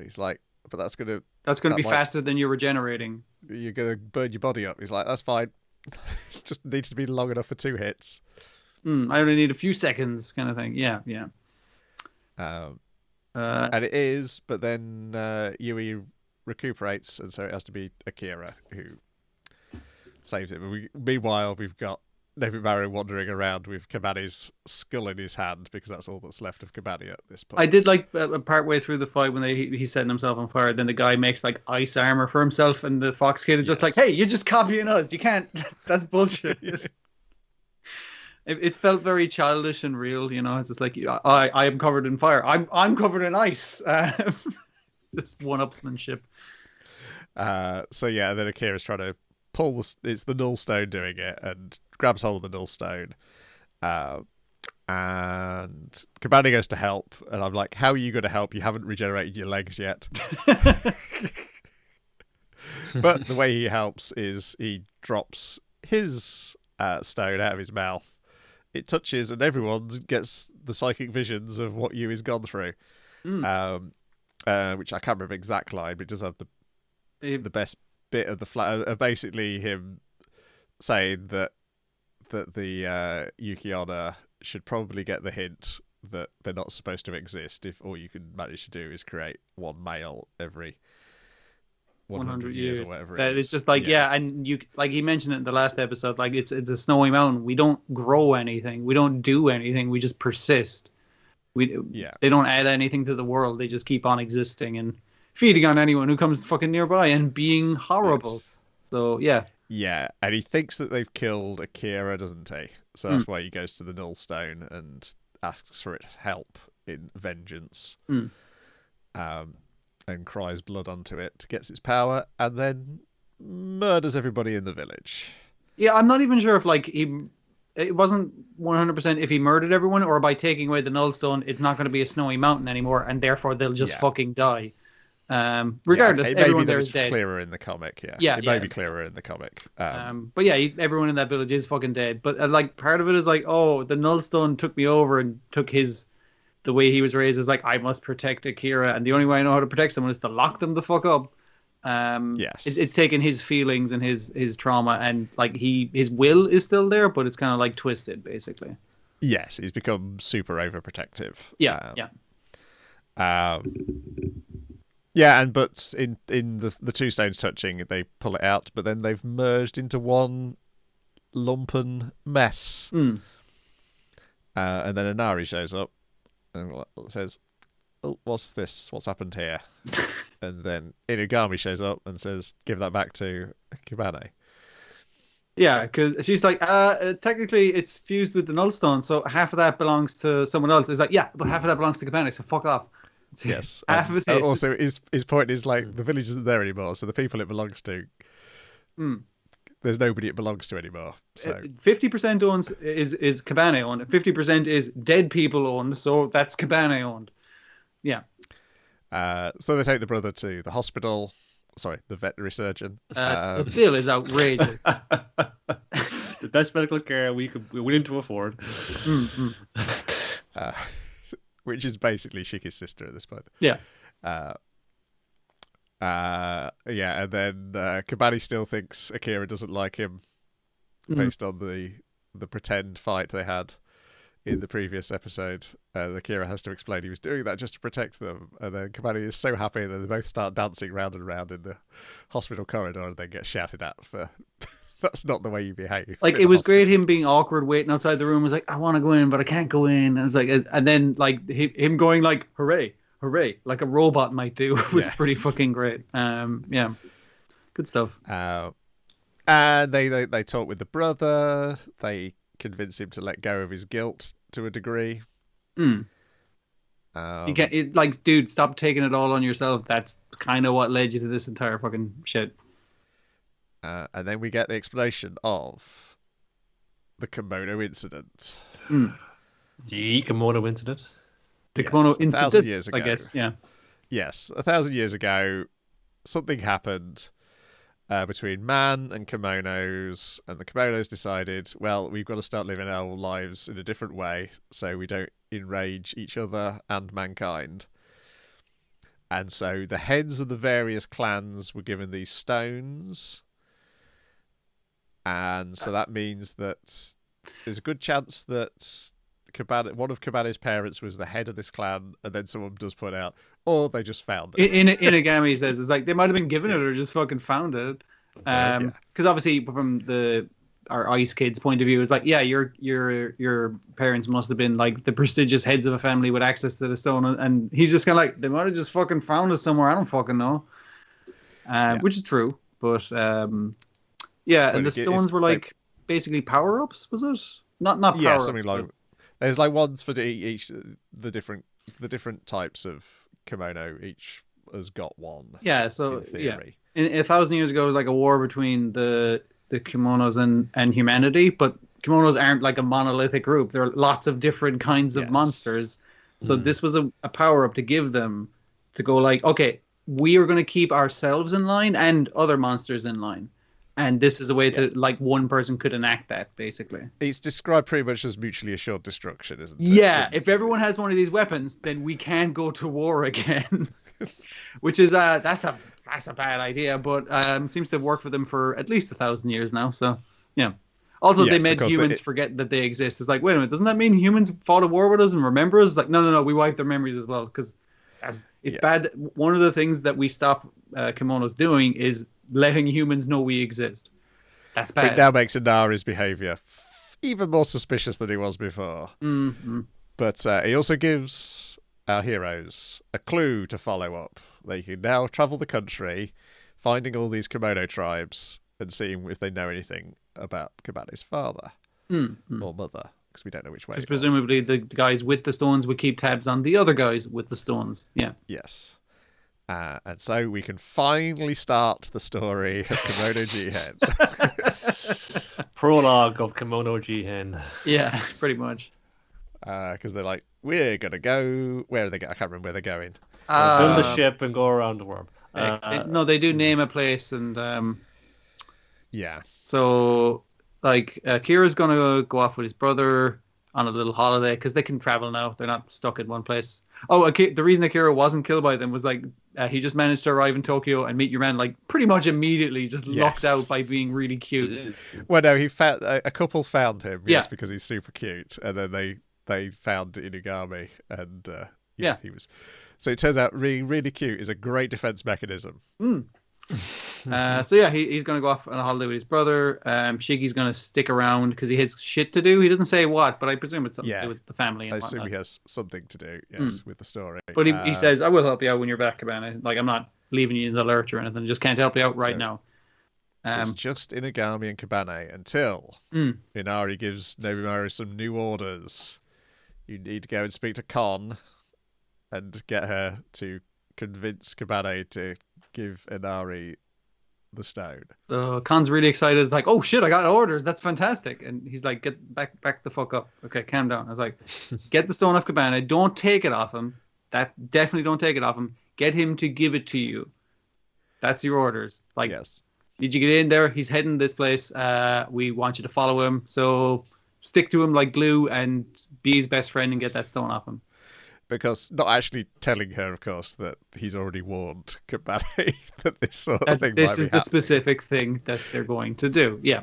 He's like, but that's going to be faster than you're regenerating. You're going to burn your body up. He's like, that's fine. Just needs to be long enough for 2 hits. I only need a few seconds, kind of thing. Yeah, yeah. And it is, but then Yui recuperates, and so it has to be Akira who saves him. Meanwhile, we've got Maru wandering around with Kabane's skull in his hand, because that's all that's left of Kabane at this point. I did like part way through the fight when he's setting himself on fire. Then the guy makes like ice armor for himself, and the Fox Kid is just like, "Hey, you're just copying us. You can't. That's bullshit." It felt very childish and real, you know. It's just like, I am covered in fire. I'm covered in ice. Just one-upsmanship. So yeah, then Akira's trying to pull it's the null stone doing it, and grabs hold of the null stone. And Kabane goes to help, and I'm like, how are you going to help? You haven't regenerated your legs yet. But the way he helps is he drops his stone out of his mouth. It touches, and everyone gets the psychic visions of what Yui's gone through. Which I can't remember the exact line, but it does have the best bit of of basically him saying that the Yuki-onna should probably get the hint that they're not supposed to exist if all you can manage to do is create one male every 100 years or whatever it is. It's just like, and you, like he mentioned it in the last episode, like it's a snowy mountain. We don't grow anything. We don't do anything. We just persist. They don't add anything to the world. They just keep on existing and feeding on anyone who comes fucking nearby and being horrible. Yes. So, yeah. Yeah, and he thinks that they've killed Akira, doesn't he? So that's why he goes to the Null Stone and asks for its help in vengeance. And cries blood onto it, gets its power, and then murders everybody in the village. Yeah, I'm not even sure if it wasn't 100% if he murdered everyone, or by taking away the Null Stone, it's not going to be a snowy mountain anymore, and therefore they'll just fucking die. Regardless, everyone there is dead. Clearer in the comic, it may be clearer in the comic. But yeah, everyone in that village is fucking dead. But like part of it is like, oh, the Null Stone took me over and took the way he was raised is like, I must protect Akira, and the only way I know how to protect someone is to lock them the fuck up. Yes, it's taken his feelings and his trauma, and like his will is still there, but it's kind of like twisted, basically. Yes, he's become super overprotective. But in the two stones touching, they pull it out, but then they've merged into one lumpen mess. And then Inari shows up and says, "Oh, what's this? What's happened here?" And then Inugami shows up and says, "Give that back to Kabane." Yeah, because she's like, technically it's fused with the Null Stone, so half of that belongs to someone else. It's like, yeah, but half of that belongs to Kabane, so fuck off. Yes. Also, his point is like the village isn't there anymore, so the people it belongs to, there's nobody it belongs to anymore. So 50% owns is Kabane owned, 50% is dead people owned, so that's Kabane owned. Yeah. So they take the brother to the hospital. Sorry, the veterinary surgeon. The bill is outrageous. The best medical care we're willing to afford. Which is basically Shiki's sister at this point. Yeah. And then Kabane still thinks Akira doesn't like him based on the pretend fight they had in the previous episode. Akira has to explain he was doing that just to protect them, and then Kabane is so happy that they both start dancing round and round in the hospital corridor and then get shouted at for that's not the way you behave. Like, it was great him being awkward waiting outside the room. Was like, I want to go in but I can't go in. And it's like, and then like him going like, hooray like a robot might do was pretty fucking great. Yeah, good stuff. And they talk with the brother. They convince him to let go of his guilt to a degree. You get like, dude, stop taking it all on yourself. That's kind of what led you to this entire fucking shit. And then we get the explanation of the Kimono Incident. The Kimono Incident? The Kimono Incident, 1,000 years ago. I guess, yeah. Yes, 1,000 years ago, something happened between man and kimonos, and the kimonos decided, well, we've got to start living our lives in a different way so we don't enrage each other and mankind. And so the heads of the various clans were given these stones. And so that means that there's a good chance that one of Kabale's parents was the head of this clan, and then someone does point out, or they just found it. Inagami says it's like they might have been given it or just fucking found it. Because obviously from our Ice Kid's point of view, it's like, yeah, your parents must have been like the prestigious heads of a family with access to the stone, and he's just kind of like, they might have just fucking found it somewhere. I don't fucking know. Which is true, but and the stones were like basically power ups, was it? Not power ups. Yeah, something like. There's like ones for each the different types of kimono. Each has got one. Yeah, so in theory. In 1,000 years ago, it was like a war between the kimonos and humanity, but kimonos aren't like a monolithic group. There are lots of different kinds of monsters. So this was a power up to give them to go like, okay, we are going to keep ourselves in line and other monsters in line. And this is a way to, like, one person could enact that, basically. It's described pretty much as mutually assured destruction, isn't it? Yeah, if everyone has one of these weapons, then we can go to war again. Which is, that's a bad idea, but seems to have worked for them for at least 1,000 years now, so, yeah. Also, they made humans forget that they exist. It's like, wait a minute, doesn't that mean humans fought a war with us and remember us? It's like, no, we wiped their memories as well, because it's bad. One of the things that we stop kimonos doing is letting humans know we exist. That's bad. It now makes Inari's behaviour even more suspicious than he was before. Mm-hmm. But he also gives our heroes a clue to follow up. They can now travel the country, finding all these kimono tribes and seeing if they know anything about Kabale's father or mother, because we don't know which way. Because presumably the guys with the stones would keep tabs on the other guys with the stones. Yeah. Yes. And so we can finally start the story of Kimono Jihen. Prologue of Kimono Jihen. Yeah, pretty much. Because they're like, we're going to go... Where are they going? I can't remember where they're going. Build the ship and go around the world. No, they do name a place and... yeah. So, like, Kira's going to go off with his brother on a little holiday because they can travel now. They're not stuck in one place. Oh, the reason Akira wasn't killed by them was like he just managed to arrive in Tokyo and meet your man like pretty much immediately, just locked out by being really cute. Well, no, he found a couple found him, yes, because he's super cute, and then they found Inugami, and he was. So it turns out really cute is a great defense mechanism. So yeah, he's going to go off on a holiday with his brother. Shigi's going to stick around because he has shit to do. He doesn't say what, but I presume it's something to do with the family. And I assume he has something to do, with the story. But he says, I will help you out when you're back, Kabale. Like, I'm not leaving you in the lurch or anything. Just can't help you out right now. It's just Inugami and Kabale until Inari gives Nobu some new orders. You need to go and speak to Kon and get her to convince Kabale to give Inari the stone. Khan's really excited. It's like, oh shit, I got orders. That's fantastic. And he's like, get back the fuck up. Okay, calm down. I was like, get the stone off Kabale. Don't take it off him. Definitely don't take it off him. Get him to give it to you. That's your orders. Like, yes. Did you get in there? He's heading this place. We want you to follow him. So stick to him like glue and be his best friend and get that stone off him. Because not actually telling her, of course, that he's already warned Kabale that this sort of thing might be happening. This is the specific thing that they're going to do. Yeah.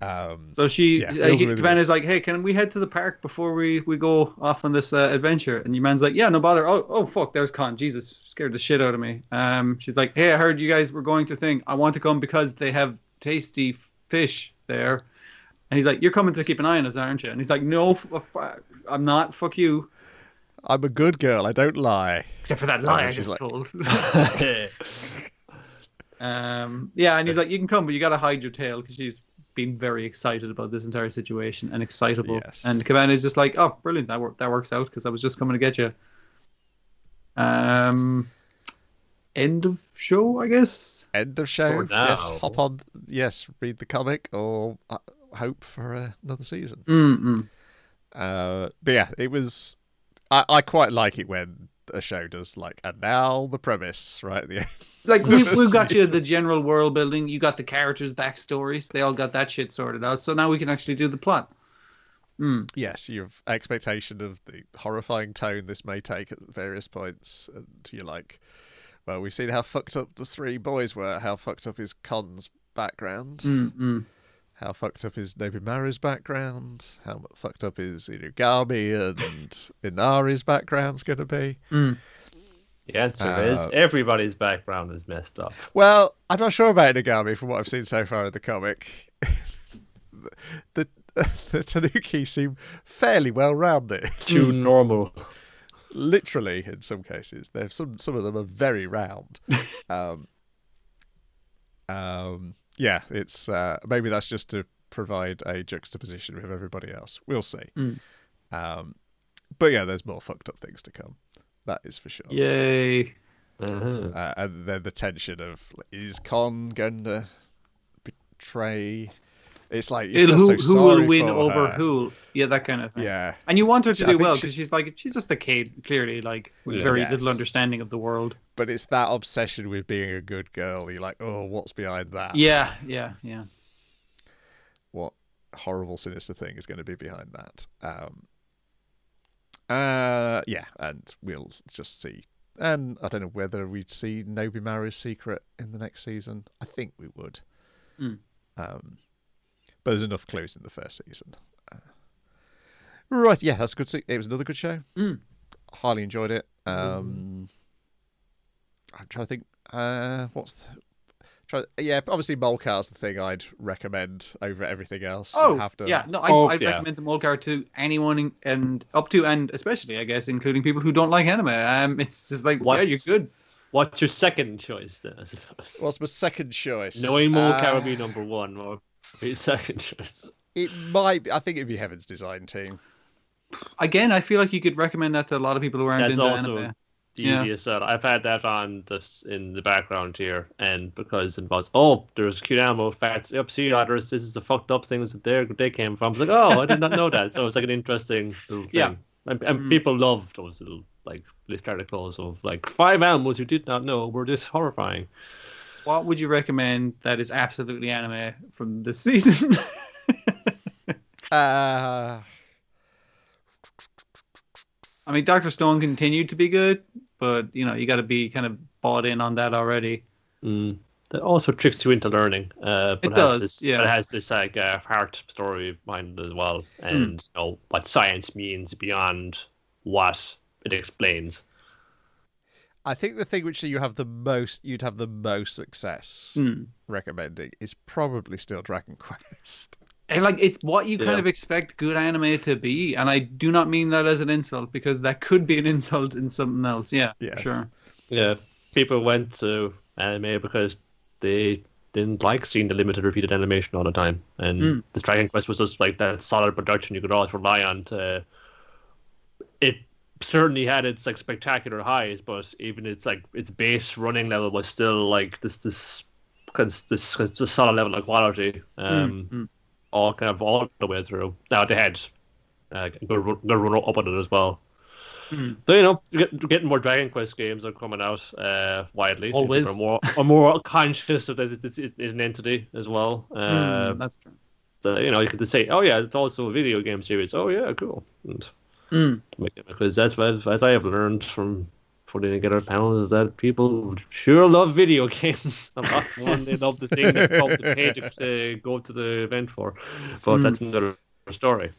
So Kabale's like, hey, can we head to the park before we go off on this adventure? And your man's like, yeah, no bother. Oh, fuck, there's Khan. Jesus, scared the shit out of me. She's like, hey, I heard you guys were going to thing. I want to come because they have tasty fish there. And he's like, you're coming to keep an eye on us, aren't you? And he's like, no, I'm not. Fuck you. I'm a good girl. I don't lie. Except for that lie I just told. And he's like, you can come, but you got to hide your tail because she's been very excited about this entire situation and excitable. Yes. And Kabane is just like, oh, brilliant. That works out because I was just coming to get you. End of show, I guess. End of show. Yes. Hop on. Yes. Read the comic or hope for another season. But yeah, it was. I quite like it when a show does like, and now the premise right at the end. Like we've got you the general world building. You got the characters' backstories. They all got that shit sorted out. So now we can actually do the plot. Yes, you have expectation of the horrifying tone this may take at various points, and you're like, well, we've seen how fucked up the three boys were. How fucked up is Khan's background. How fucked up is Nobumaru's background? How fucked up is Inugami and Inari's background's going to be? The answer is everybody's background is messed up. Well, I'm not sure about Inugami from what I've seen so far in the comic. the Tanuki seem fairly well-rounded. Too normal. Literally, in some cases. Some of them are very round. Yeah, it's maybe that's just to provide a juxtaposition with everybody else. We'll see. But yeah, there's more fucked up things to come. That is for sure. Yay! And then the tension of, is Con going to betray? It's like who will win over who? Yeah, that kind of thing. Yeah, and you want her to do well because she's just a kid, clearly, like with very little understanding of the world. But it's that obsession with being a good girl. You're like, oh, what's behind that? Yeah. What horrible, sinister thing is going to be behind that? Yeah, and we'll just see. And I don't know whether we'd see Nobumaru's secret in the next season. I think we would. But there's enough clues in the first season. Right, yeah, that's a good. It was another good show. Highly enjoyed it. I'm trying to think. Yeah, obviously Molcar's the thing I'd recommend over everything else. I'd recommend the Molcar to anyone, and up to and especially, I guess, including people who don't like anime. It's just like, yeah, you're good. What's your second choice then? I suppose. What's my second choice? Knowing Molcar would be number one, or be second choice. It might be. I think it'd be Heaven's Design Team. Again, I feel like you could recommend that to a lot of people who aren't into anime. The easiest one. I've had that on this in the background here, and because it involves there's cute animal facts up sea otters. This is the fucked up things that they came from. I was like, I did not know that. So it's like an interesting little thing. And people love those little like list articles of like 5 animals you did not know were this horrifying. What would you recommend that is absolutely anime from this season? I mean, Dr. Stone continued to be good, but you got to be kind of bought in on that already. That also tricks you into learning. But it does. It has this like heart story behind it as well, and what science means beyond what it explains. I think the thing which you'd have the most success recommending is probably still Dragon Quest. And like it's what you kind of expect good anime to be, and I do not mean that as an insult because that could be an insult in something else. Yeah, sure. Yeah, people went to anime because they didn't like seeing the limited repeated animation all the time, and the Dragon Quest was just like that solid production you could always rely on. It certainly had its like spectacular highs, but even its base running level was still like this solid level of quality. All the way through. Now they had good run up on it as well. So getting more Dragon Quest games are coming out widely. Always are more conscious of that it's an entity as well. That's true. So, you can just say, oh yeah, it's also a video game series. Oh yeah, cool. Because that's what, as I have learned from putting together panels, is that people sure love video games a lot more than they love the thing they probably pay to go to the event for. But that's another story.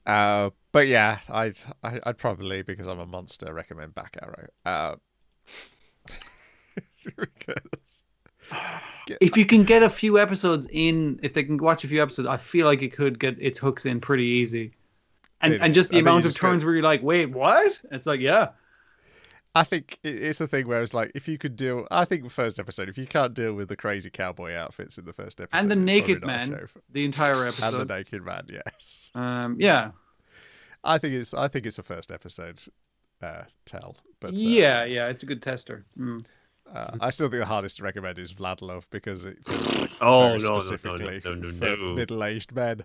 But yeah, I'd probably, because I'm a monster, recommend Back Arrow. Because if you can get a few episodes in, if they can watch a few episodes, I feel like it could get its hooks in pretty easy. And just the amount of turns where you're like, wait, what? It's like, yeah. I think it's a thing where it's like, if you could I think the first episode, if you can't deal with the crazy cowboy outfits in the first episode. And the naked man, the entire episode. And the naked man, yes. Yeah. I think it's a first episode tell. But yeah, it's a good tester. I still think the hardest to recommend is VLADLOVE because it feels like specifically for middle-aged men.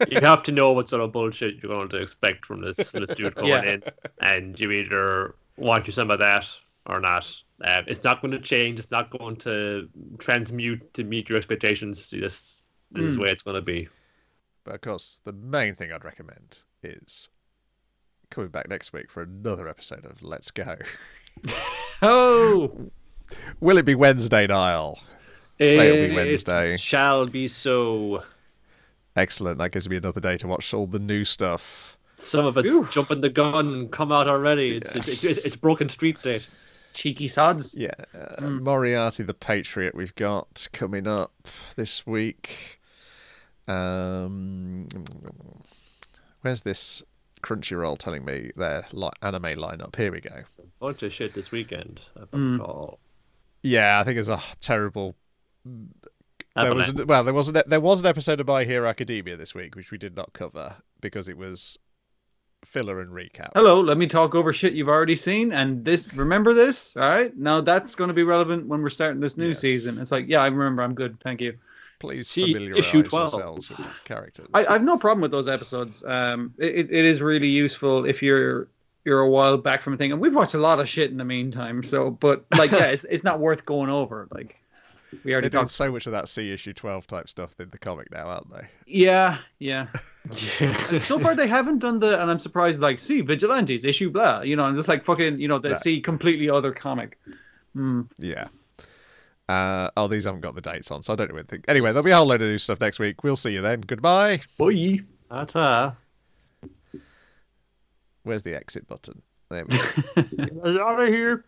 You have to know what sort of bullshit you're going to expect from this dude coming in, and you either want you some of that or not. It's not going to change. It's not going to transmute to meet your expectations. This is the way it's going to be. But of course, the main thing I'd recommend is coming back next week for another episode of Let's Go. Oh! Will it be Wednesday, Niall? Say it'll be Wednesday. It shall be so. Excellent. That gives me another day to watch all the new stuff. Some of it's jumping the gun, come out already. It's Broken Street date. Cheeky sods. Yeah. Moriarty the Patriot we've got coming up this week. Where's this Crunchyroll telling me their anime lineup? Here we go. A bunch of shit this weekend. Yeah, I think it's a terrible. There was an episode of My Hero Academia this week which we did not cover because it was filler and recap. Hello, let me talk over shit you've already seen, and remember this, all right? Now that's going to be relevant when we're starting this new season. It's like, yeah, I remember, I'm good, thank you. Please familiarize yourselves with these characters. I've no problem with those episodes. It is really useful if you're a while back from a thing, and we've watched a lot of shit in the meantime. So, but like, yeah, it's not worth going over. Like, we already talked so much of that issue 12 type stuff in the comic now, aren't they? Yeah. And so far they haven't done and I'm surprised. Like, see, Vigilantes issue blah. I'm just like fucking. They see completely other comic. Yeah. These haven't got the dates on, so I don't even think. Anyway, there'll be a whole load of new stuff next week. We'll see you then. Goodbye. Bye. Ta-ta. Where's the exit button? There we go. Out of here.